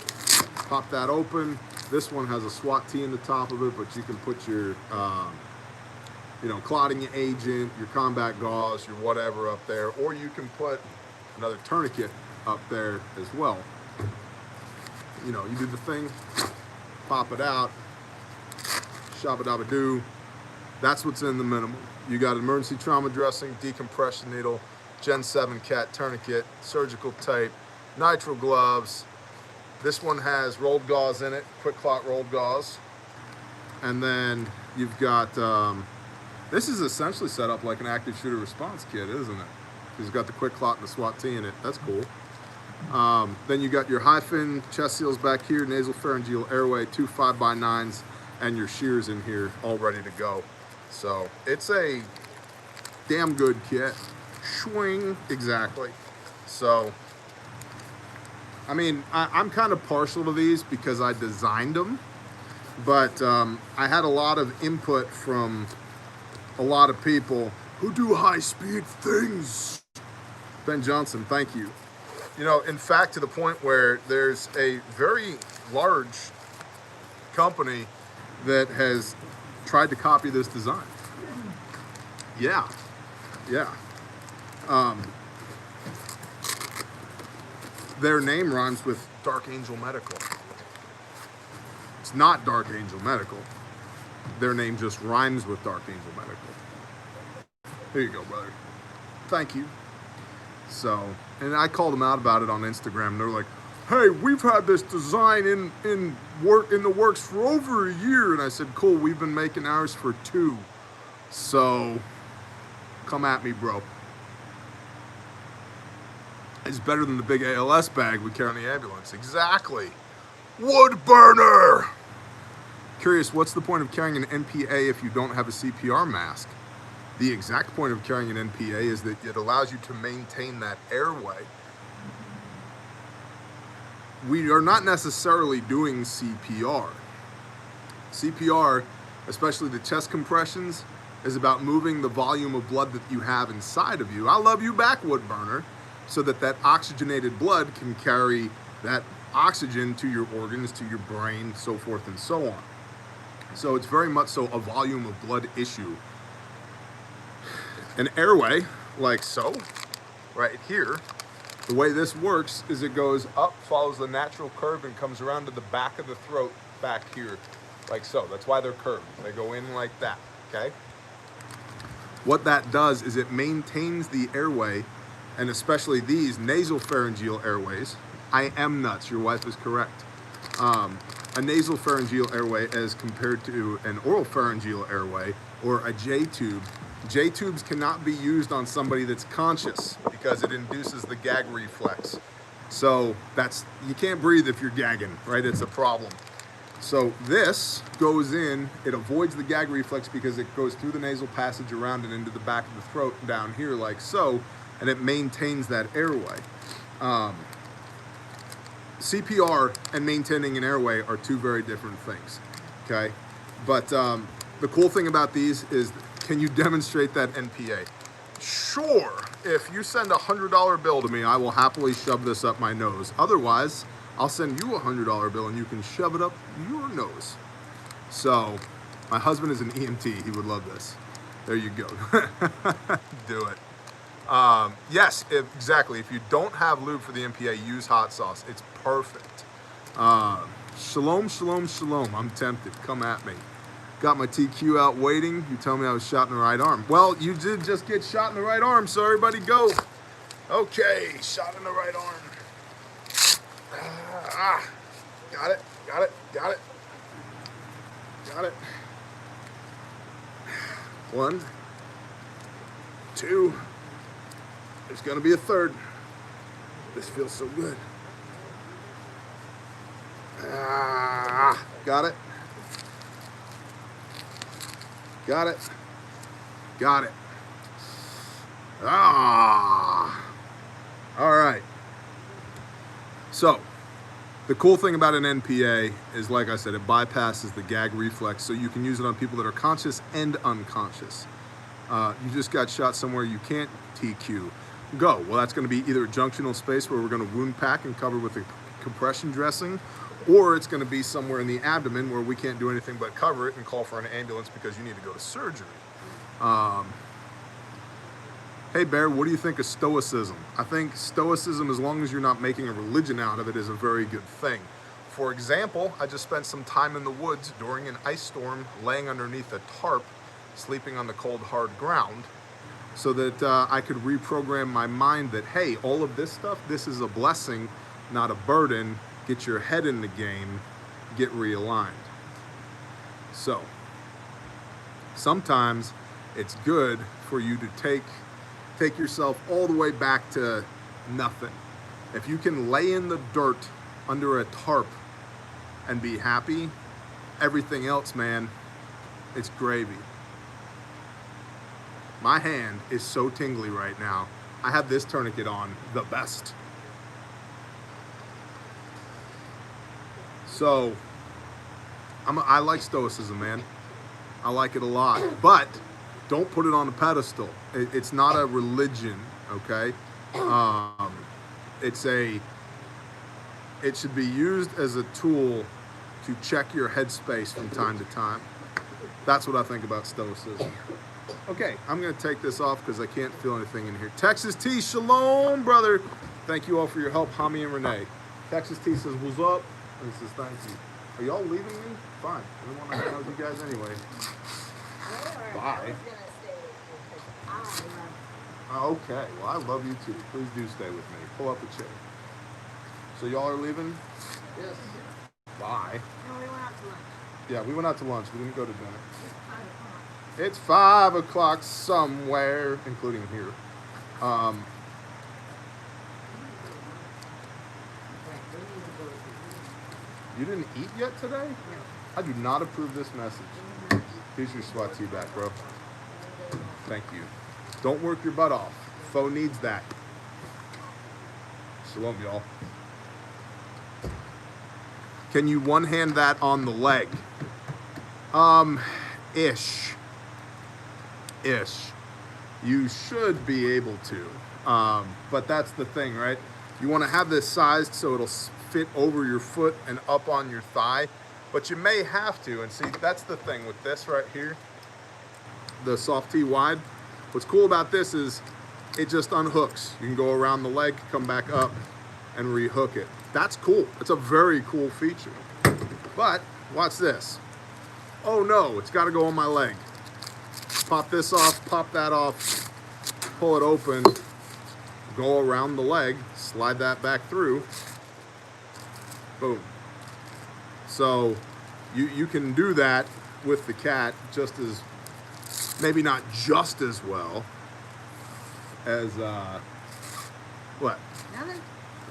Pop that open. This one has a SWAT T in the top of it, but you can put your, clotting agent, your combat gauze, your whatever up there, or you can put another tourniquet up there as well. you know, you do the thing, pop it out, shabba-dabba-doo. That's what's in the minimum. You got emergency trauma dressing, decompression needle, Gen 7 cat tourniquet, surgical tape, nitrile gloves. This one has rolled gauze in it, quick clot rolled gauze. And then you've got, this is essentially set up like an active shooter response kit, isn't it? It's got the quick clot and the SWAT T in it. That's cool. Then you got your hyphen, chest seals back here, nasal pharyngeal airway, 2 5x9s, and your shears in here all ready to go. So it's a damn good kit. Swing, exactly. So, I mean, I'm kind of partial to these because I designed them, but I had a lot of input from a lot of people who do high-speed things. Ben Johnson, thank you. You know, in fact, to the point where there's a very large company that has tried to copy this design. Yeah, yeah. Their name rhymes with Dark Angel Medical. It's not Dark Angel Medical. Their name just rhymes with Dark Angel Medical. Here you go, brother. Thank you. So, and I called them out about it on Instagram. They're like, hey, we've had this design in the works for over a year. And I said, cool, we've been making ours for 2. So, come at me, bro. It's better than the big ALS bag we carry in the ambulance. Exactly. Wood burner. Curious, what's the point of carrying an NPA if you don't have a CPR mask? The exact point of carrying an NPA is that it allows you to maintain that airway. We are not necessarily doing CPR. CPR, especially the chest compressions, is about moving the volume of blood that you have inside of you. I love you back, wood burner, so that that oxygenated blood can carry that oxygen to your organs, to your brain, so forth and so on. So it's very much so a volume of blood issue. An airway, like so, right here, the way this works is it goes up, follows the natural curve, and comes around to the back of the throat back here, like so. That's why they're curved. They go in like that, okay? What that does is it maintains the airway, and especially these nasal pharyngeal airways. I am nuts, your wife is correct. A nasal pharyngeal airway as compared to an oral pharyngeal airway or a J-tube. J-tubes cannot be used on somebody that's conscious because it induces the gag reflex. So you can't breathe if you're gagging, right? It's a problem. So this goes in, it avoids the gag reflex because it goes through the nasal passage around and into the back of the throat down here like so, and it maintains that airway. CPR and maintaining an airway are 2 very different things, okay? But the cool thing about these is, can you demonstrate that NPA? Sure. If you send a $100 bill to me, I will happily shove this up my nose. Otherwise, I'll send you a $100 bill and you can shove it up your nose. So, my husband is an EMT. He would love this. There you go. Do it. Yes, exactly. If you don't have lube for the NPA, use hot sauce. It's perfect. Shalom, shalom, shalom. I'm tempted. Come at me. Got my TQ out waiting. You tell me I was shot in the right arm. Well, you did just get shot in the right arm, so everybody go. Okay, shot in the right arm. Got it, got it, got it. Got it. 1, 2. There's gonna be a 3rd. This feels so good. Got it. Got it. Got it. All right. So, the cool thing about an NPA is, like I said, it bypasses the gag reflex, so you can use it on people that are conscious and unconscious. You just got shot somewhere you can't TQ. Go. Well, that's going to be either a junctional space where we're going to wound pack and cover with a compression dressing, or it's going to be somewhere in the abdomen where we can't do anything but cover it and call for an ambulance because you need to go to surgery. Hey Bear, what do you think of stoicism? I think stoicism, as long as you're not making a religion out of it, is a very good thing. For example, I just spent some time in the woods during an ice storm, laying underneath a tarp, sleeping on the cold, hard ground, so that I could reprogram my mind that, hey, all of this stuff, this is a blessing, not a burden. Get your head in the game, get realigned. So, sometimes it's good for you to take yourself all the way back to nothing. If you can lay in the dirt under a tarp and be happy, everything else, man, it's gravy. My hand is so tingly right now. I have this tourniquet on, the best. So, I like stoicism, man. I like it a lot, but don't put it on a pedestal. It's not a religion, okay? It should be used as a tool to check your headspace from time to time. That's what I think about stoicism. Okay, I'm gonna take this off because I can't feel anything in here. Texas T, shalom, brother. Thank you all for your help, Hami and Renee. Texas T says, what's up? And he says, thank you. Are y'all leaving me? Fine. I don't want to hang out with you guys anyway. Bye. Okay, well, I love you too. Please do stay with me. Pull up a chair. So y'all are leaving? Yes. Bye. No, we went out to lunch. Yeah, we went out to lunch. We didn't go to dinner. It's 5 o'clock somewhere, including here. You didn't eat yet today? I do not approve this message. Here's your SWAT tea back, bro. Thank you. Don't work your butt off. Foe needs that. Shalom, y'all. Can you one-hand that on the leg? Ish. You should be able to. But that's the thing, right? You want to have this sized so it'll fit over your foot and up on your thigh, but you may have to. And see, that's the thing with this right here, the soft tee wide. What's cool about this is it just unhooks. You can go around the leg, come back up, and rehook it. That's cool. It's a very cool feature. But watch this. Oh no, it's got to go on my leg. Pop this off, pop that off, pull it open, go around the leg, slide that back through. Boom. So you can do that with the cat just as, maybe not just as well as, what? Nothing.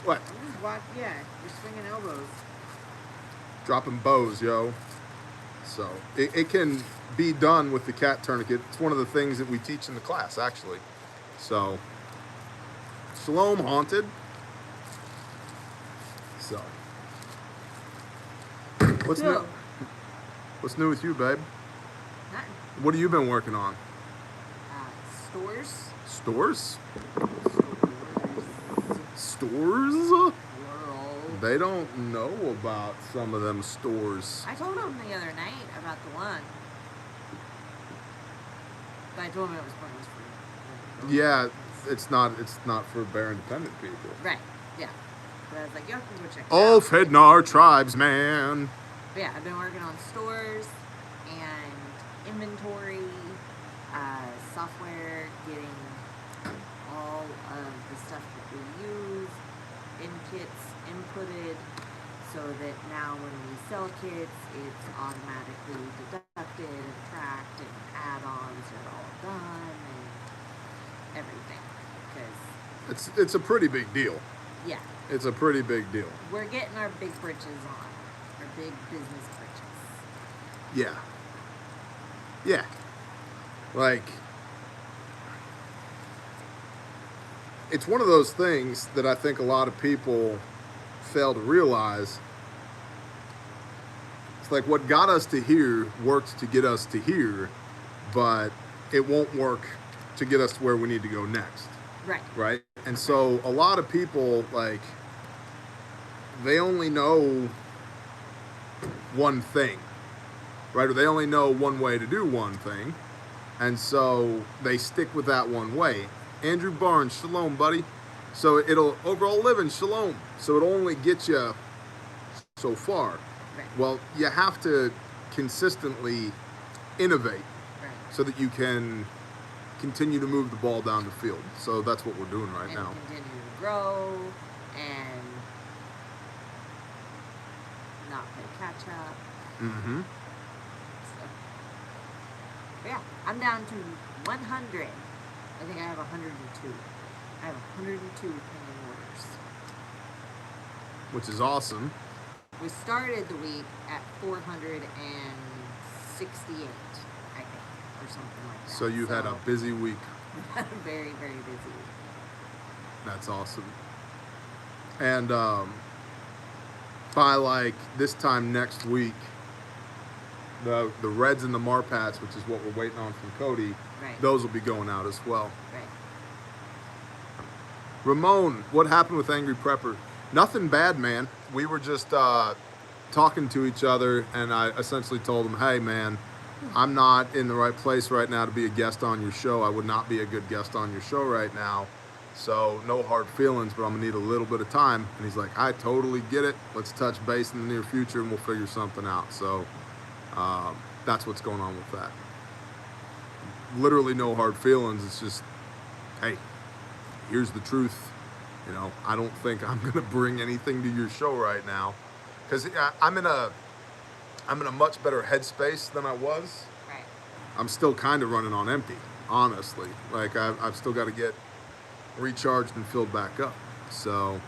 What? I'm just watching, yeah, you're swinging elbows. Dropping bows, yo. So it can be done with the cat tourniquet. It's one of the things that we teach in the class, actually. So, shalom, haunted. So, what's new? What's new with you, babe? Nothing. What have you been working on? Stores. Stores? Stores? World. They don't know about some of them stores. I told him the other night about the one. But I told him it was pointless for you. Yeah, it's not for bear independent people. Right, yeah. But I was like, y'all can go check it Oh, out. Fednar tribes, man. But yeah, I've been working on stores and inventory, software, getting all of the stuff that we use in kits inputted so that now when we sell kits, it's automatically deducted and tracked and add-ons are all done and everything. Because, It's a pretty big deal. yeah, It's a pretty big deal. we're getting our big britches on. Our big business britches. Yeah. Yeah. Like, it's one of those things that I think a lot of people fail to realize. It's like what got us to here worked to get us to here, but it won't work to get us to where we need to go next. Right. Right? And so a lot of people, like, they only know one thing, right? Or they only know one way to do one thing. And so they stick with that one way. Andrew Barnes, shalom, buddy. So it'll overall live in shalom. So it'll only get you so far. Right. Well, you have to consistently innovate Right. so that you can continue to move the ball down the field. So that's what we're doing right And now. continue to grow and not play catch up. Mm-hmm. So, but yeah, I'm down to 100. I think I have 102. I have 102 pending orders. Which is awesome. We started the week at 468, I think, or something like that. So you've had a busy week. very, very busy. That's awesome. And by like this time next week, the Reds and the Marpats, which is what we're waiting on from Cody, Right. those will be going out as well. Right. Ramon, what happened with Angry Prepper? Nothing bad, man. We were just talking to each other, and I essentially told him, hey, man, I'm not in the right place right now to be a guest on your show. I would not be a good guest on your show right now. So no hard feelings, but I'm going to need a little bit of time. And he's like, I totally get it. Let's touch base in the near future, and we'll figure something out. So that's what's going on with that. Literally no hard feelings. It's just, hey, here's the truth. You know, I don't think I'm going to bring anything to your show right now, because I'm in a much better headspace than I was. Right. I'm still kind of running on empty, honestly. Like I've still got to get recharged and filled back up. So,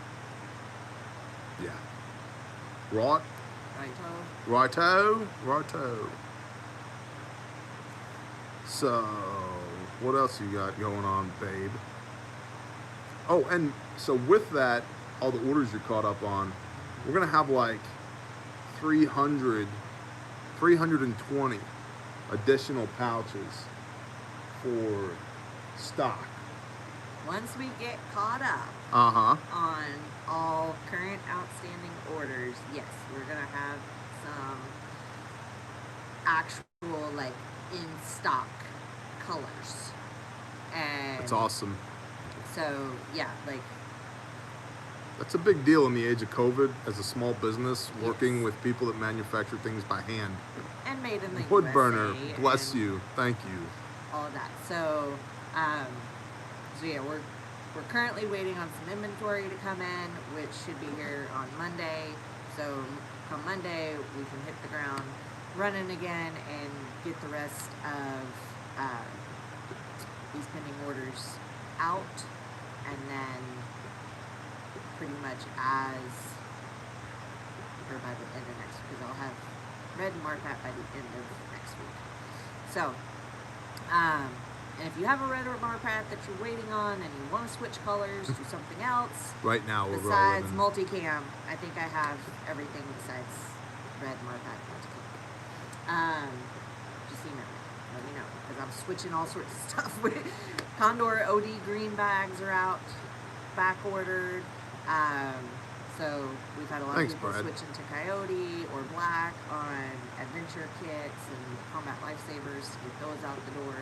yeah. Righto. So, what else you got going on, babe? Oh, and so with that, all the orders you're caught up on, we're going to have like 320 additional pouches for stock. Once we get caught up Uh-huh. on all current outstanding orders, yes, we're going to have some actual, like, in-stock colors. And That's awesome. so, yeah, like, That's a big deal in the age of COVID as a small business, working with people that manufacture things by hand. and made in the Wood USA burner, bless and you, thank you. all of that. So yeah, we're currently waiting on some inventory to come in, which should be here on Monday. So come Monday, we can hit the ground running again and get the rest of these pending orders out, and then pretty much by the end of next week, because I'll have Red and Marpat by the end of next week. So, and if you have a Red or Marpat that you're waiting on and you want to switch colors to something else, Right now we're besides rolling. multicam, I think I have everything besides Red Marpat multicam. Just email me. Let me know, because I'm switching all sorts of stuff. Condor OD green bags are out, back ordered. So we've had a lot Thanks, of people Brad. switching to Coyote or Black on adventure kits and combat lifesavers to get those out the door.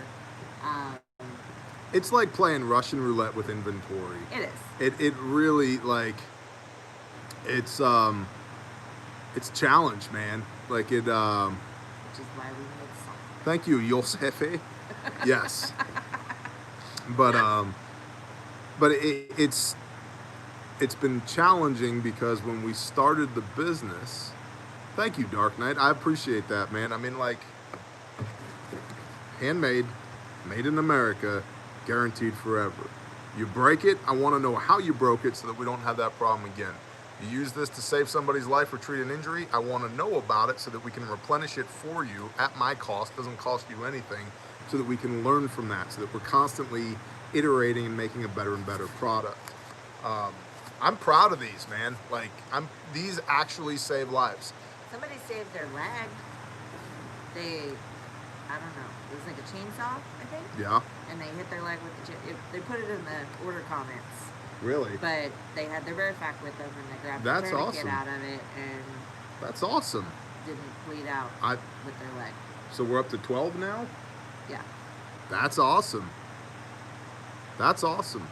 It's like playing Russian roulette with inventory. It is. It really, like, it's challenge, man. Like it. Which is why we made software. Thank you, Yosefe. Yes. But it's been challenging because when we started the business, thank you, Dark Knight. I appreciate that, man. I mean, like, handmade, made in America, guaranteed forever. You break it, I want to know how you broke it so that we don't have that problem again. You use this to save somebody's life or treat an injury, I want to know about it so that we can replenish it for you at my cost. Doesn't cost you anything, so that we can learn from that, so that we're constantly iterating and making a better and better product. I'm proud of these, man. Like, these actually save lives. Somebody saved their leg. I don't know, it was like a chainsaw, I think? Yeah. And they hit their leg with the they put it in the order comments. Really? But they had their Verifac with them, and they grabbed That's the tourniquet awesome. out of it and That's awesome. didn't bleed out with their leg. So we're up to 12 now? Yeah. That's awesome. That's awesome.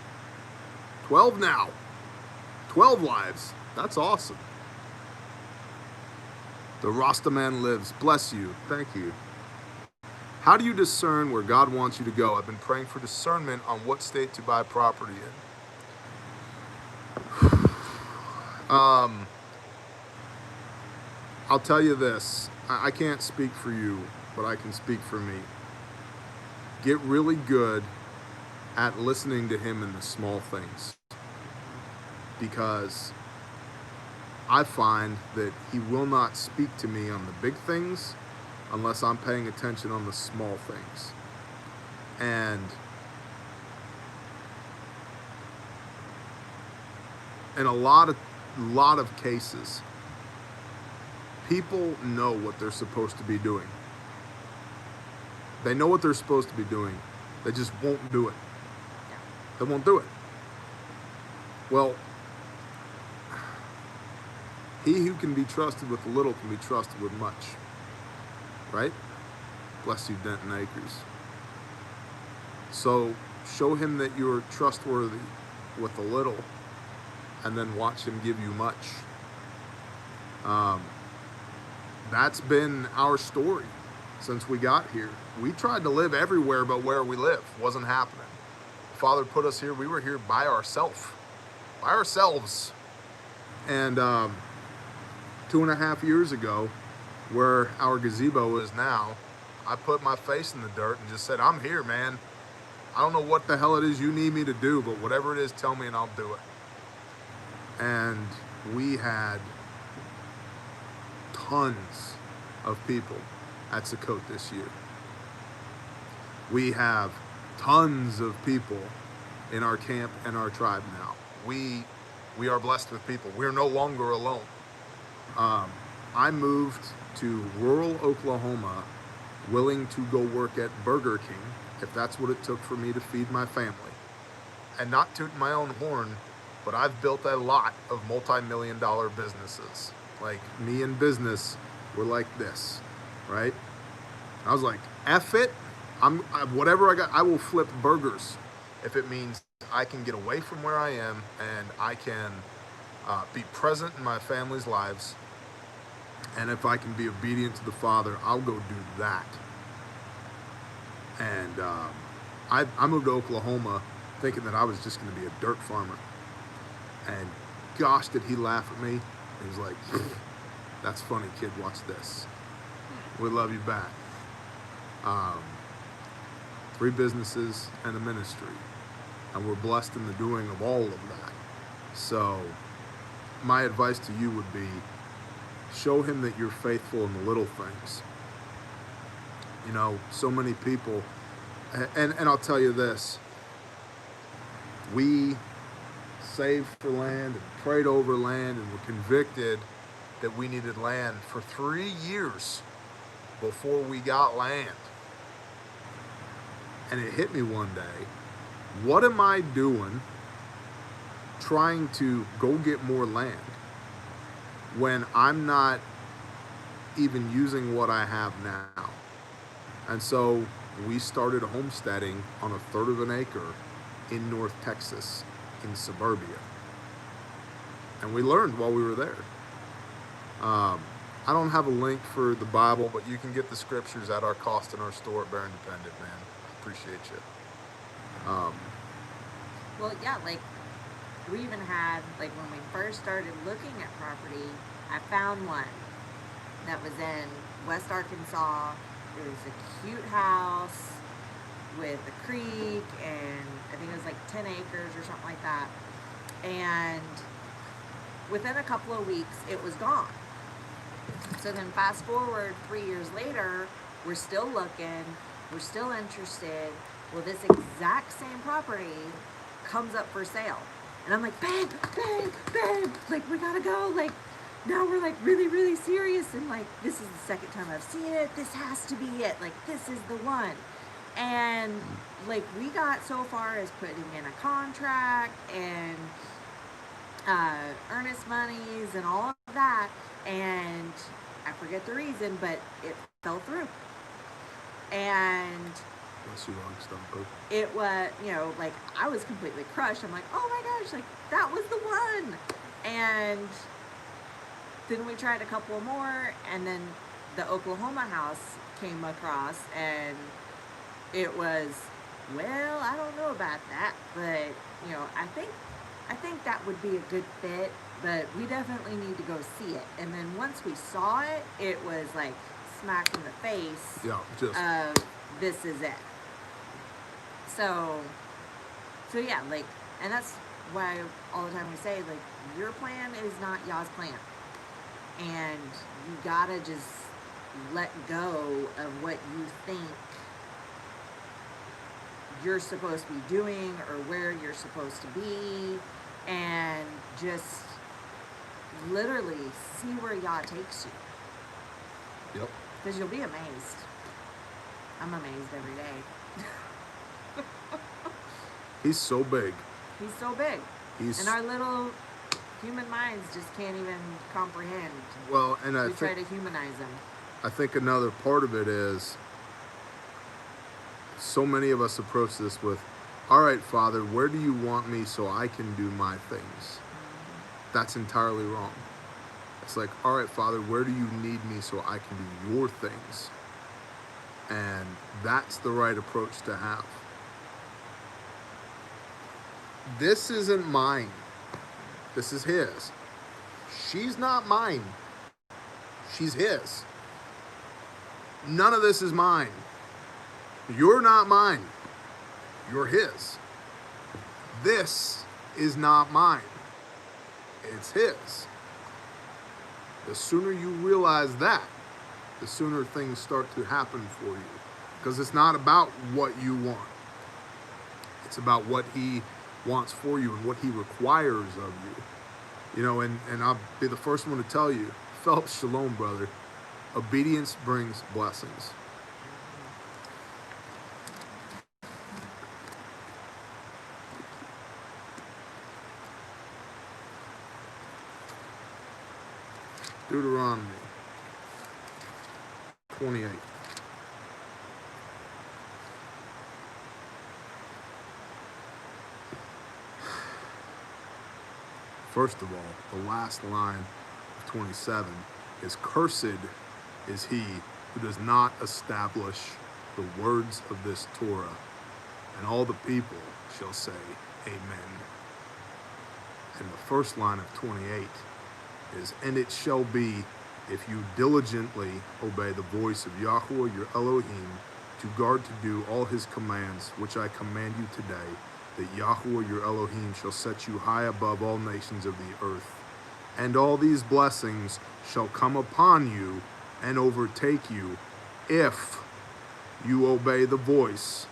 12 now. 12 lives. That's awesome. The Rastaman lives. Bless you. Thank you. How do you discern where God wants you to go? I've been praying for discernment on what state to buy property in. I'll tell you this. I can't speak for you, but I can speak for me. Get really good at listening to him in the small things, because I find that he will not speak to me on the big things unless I'm paying attention on the small things. And in a lot of cases, people know what they're supposed to be doing. They know what they're supposed to be doing. They just won't do it. They won't do it. Well, he who can be trusted with little can be trusted with much. Right? Bless you, Denton Acres. So show him that you're trustworthy with a little, and then watch him give you much. That's been our story since we got here. We tried to live everywhere but where we live. Wasn't happening. Father put us here. We were here by ourselves. And 2.5 years ago, where our gazebo is now, I put my face in the dirt and just said, I'm here, man. I don't know what the hell it is you need me to do, but whatever it is, tell me and I'll do it. And we had tons of people at Sukkot this year. We have tons of people in our camp and our tribe now. We are blessed with people. We're no longer alone. I moved to rural Oklahoma willing to go work at Burger King if that's what it took for me to feed my family. And not toot my own horn, but I've built a lot of multi-million-dollar businesses. Like, me in business, we're like this, right? I was like, F it. Whatever I got, I will flip burgers if it means I can get away from where I am and I can be present in my family's lives. And if I can be obedient to the Father, I'll go do that. And I moved to Oklahoma thinking that I was just going to be a dirt farmer. And gosh, did he laugh at me. He was like, that's funny, kid, watch this. We love you back. 3 businesses and a ministry. And we're blessed in the doing of all of that. So my advice to you would be, show him that you're faithful in the little things. You know, so many people, and I'll tell you this, we saved for land and prayed over land and were convicted that we needed land for 3 years before we got land. And it hit me one day, what am I doing trying to go get more land when I'm not even using what I have now? And so we started homesteading on 1/3 of an acre in North Texas, in suburbia. And we learned while we were there. I don't have a link for the Bible, but you can get the scriptures at our cost in our store at Bear Independent, man. I appreciate you. Well, yeah, like, we even had, like, when we first started looking at property, I found one that was in West Arkansas. It was a cute house with a creek, and I think it was like 10 acres or something like that. And within a couple of weeks, it was gone. So then fast forward 3 years later, we're still looking, we're still interested. Well, this exact same property comes up for sale. And I'm like, babe, like, we gotta go. Like, now we're like really, really serious. And like, this is the second time I've seen it. This has to be it. Like, this is the one. And like, we got so far as putting in a contract and earnest monies and all of that. And I forget the reason, but it fell through. And it was, you know, like, I was completely crushed. I'm like, oh my gosh, like, that was the one. And then we tried a couple more, and then the Oklahoma house came across, and it was, well, I don't know about that, but you know, I think that would be a good fit, but we definitely need to go see it. And then once we saw it, it was like smack in the face. Yeah, just This is it. So yeah, like, and that's why all the time we say, like, your plan is not Yah's plan, and you gotta just let go of what you think you're supposed to be doing or where you're supposed to be, and just literally see where Yah takes you. Yep. Because you'll be amazed. I'm amazed every day. He's so big. He's so big. He's And our little human minds just can't even comprehend. well, and we try to humanize him. I think another part of it is so many of us approach this with, all right, Father, where do you want me so I can do my things? That's entirely wrong. It's like, all right, Father, where do you need me so I can do your things? And that's the right approach to have. This isn't mine. This is his. She's not mine. She's his. None of this is mine. You're not mine. You're his. This is not mine. It's his. The sooner you realize that, the sooner things start to happen for you. Because it's not about what you want. It's about what he wants for you and what he requires of you. You know, and I'll be the first one to tell you, Phelps, shalom, brother. Obedience brings blessings. Deuteronomy 28. First of all, the last line of 27 is, cursed is he who does not establish the words of this Torah. And all the people shall say, Amen. And the first line of 28 is, and it shall be, if you diligently obey the voice of Yahweh your Elohim, to guard to do all his commands, which I command you today, that Yahweh your Elohim shall set you high above all nations of the earth. And all these blessings shall come upon you and overtake you, if you obey the voice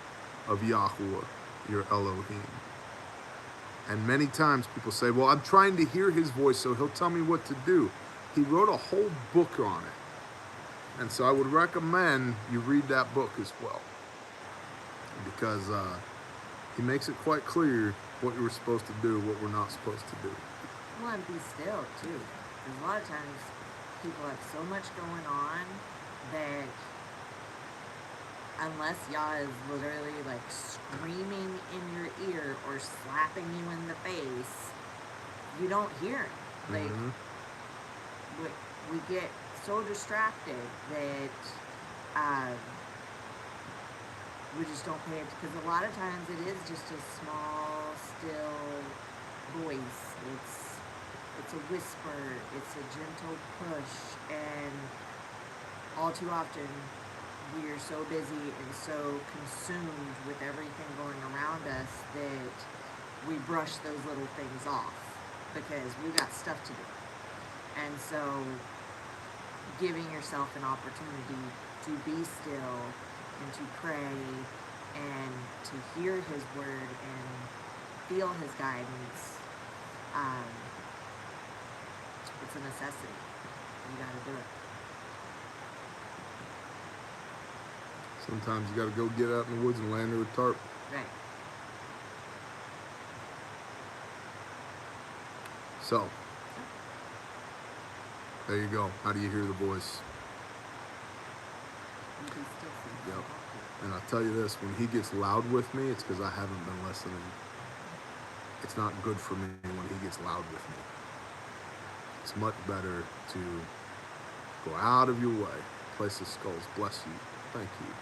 of Yahweh your Elohim. And many times people say, well, I'm trying to hear his voice, so he'll tell me what to do. He wrote a whole book on it. And so I would recommend you read that book as well. Because he makes it quite clear what you were supposed to do, what we're not supposed to do. Well, and be still, too. Because a lot of times people have so much going on that unless Yah is literally like screaming in your ear or slapping you in the face, you don't hear him. Like, we get so distracted that we just don't pay it, because a lot of times it is just a small, still voice. It's a whisper, it's a gentle push, and all too often we are so busy and so consumed with everything going around us that we brush those little things off because we've got stuff to do. And so giving yourself an opportunity to be still and to pray and to hear his word and feel his guidance, it's a necessity. You gotta do it. Sometimes you gotta go get out in the woods and lay under a tarp. Right. So, there you go. How do you hear the voice? You can still see. Yep. And I'll tell you this, when he gets loud with me, it's because I haven't been listening. It's not good for me when he gets loud with me. It's much better to go out of your way. Place the skulls, bless you, thank you.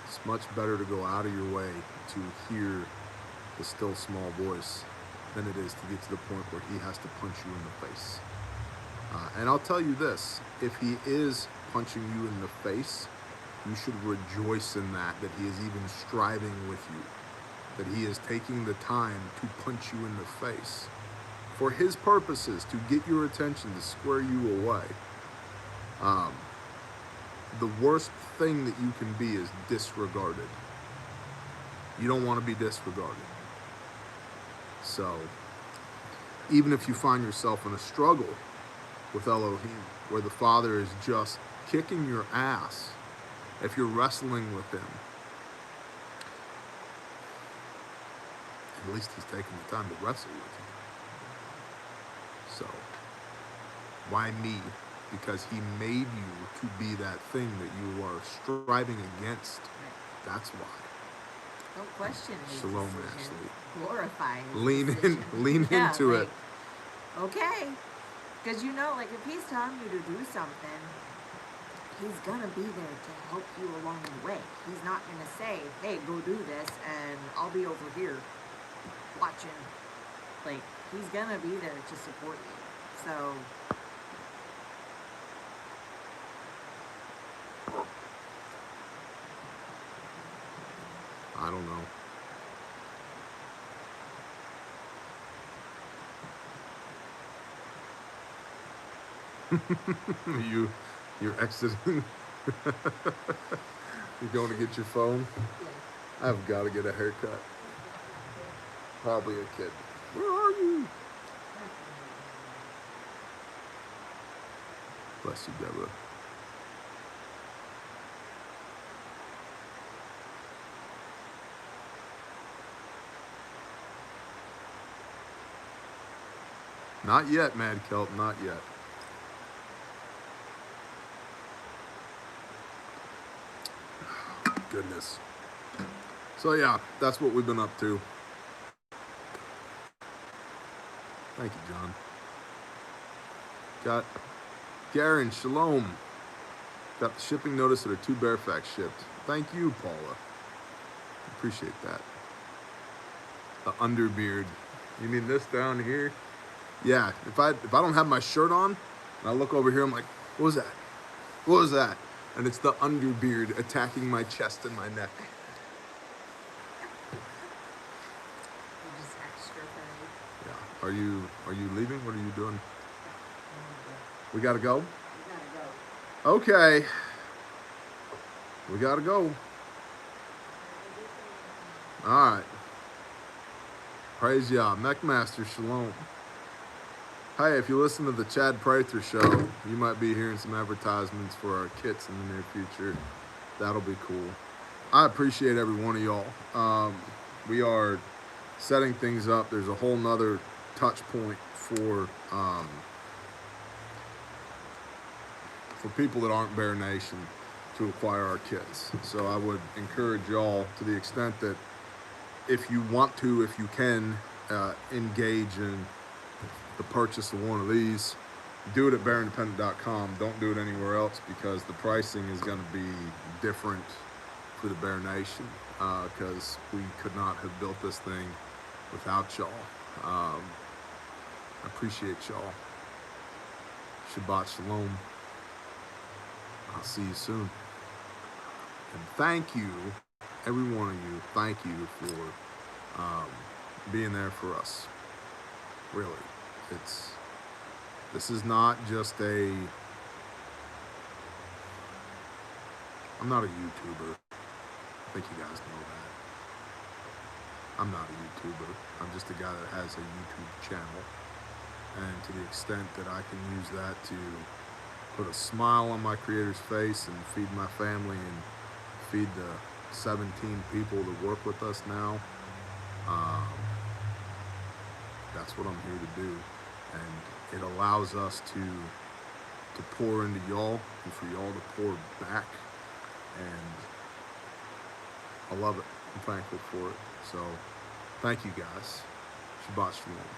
It's much better to go out of your way to hear the still small voice than it is to get to the point where he has to punch you in the face. And I'll tell you this, if he is punching you in the face, you should rejoice in that he is even striving with you, that he is taking the time to punch you in the face for his purposes, to get your attention, to square you away. The worst thing that you can be is disregarded. You don't want to be disregarded. So, even if you find yourself in a struggle with Elohim, where the Father is just kicking your ass, if you're wrestling with him, at least he's taking the time to wrestle with you. So, why me? Because he made you to be that thing that you are striving against. That's why. Don't question his Shalom, decision. Ashley. Glorify his Lean decision. into like, it. Okay. Because you know, like, if he's telling you to do something, he's gonna be there to help you along the way. He's not gonna say, hey, go do this, and I'll be over here watching. Like, he's gonna be there to support you. So, I don't know. You're exiting. You're going to get your phone? I've got to get a haircut. Probably a kid. Where are you? Bless you, Deborah. Not yet, Mad Kelp, not yet. Goodness. So yeah, that's what we've been up to. Thank you, John. Got Garen, shalom. Got the shipping notice that are 2 Bearfax shipped. Thank you, Paula. Appreciate that. The underbeard. You mean this down here? Yeah, if I don't have my shirt on, and I look over here, I'm like, what was that? What was that? And it's the underbeard attacking my chest and my neck. you're just extra funny. Yeah. Are you leaving? What are you doing? We gotta go? You gotta go. Okay. We gotta go. Alright. Praise Yah. Mechmaster, shalom. Hey, if you listen to the Chad Prather show, you might be hearing some advertisements for our kits in the near future. That'll be cool. I appreciate every one of y'all. We are setting things up. There's a whole nother touch point for people that aren't Bear Nation to acquire our kits. So I would encourage y'all, to the extent that if you want to, if you can, engage in the purchase of one of these, do it at bearindependent.com. Don't do it anywhere else, because the pricing is going to be different for the Bear Nation, because we could not have built this thing without y'all. I appreciate y'all. Shabbat shalom. I'll see you soon. And thank you, every one of you, thank you for being there for us. Really. This is not just I'm not a YouTuber. I think you guys know that. I'm not a YouTuber. I'm just a guy that has a YouTube channel. And to the extent that I can use that to put a smile on my creator's face and feed my family and feed the 17 people that work with us now, that's what I'm here to do. And it allows us to pour into y'all and for y'all to pour back. And I love it. I'm thankful for it. So thank you guys. Shabbat shalom.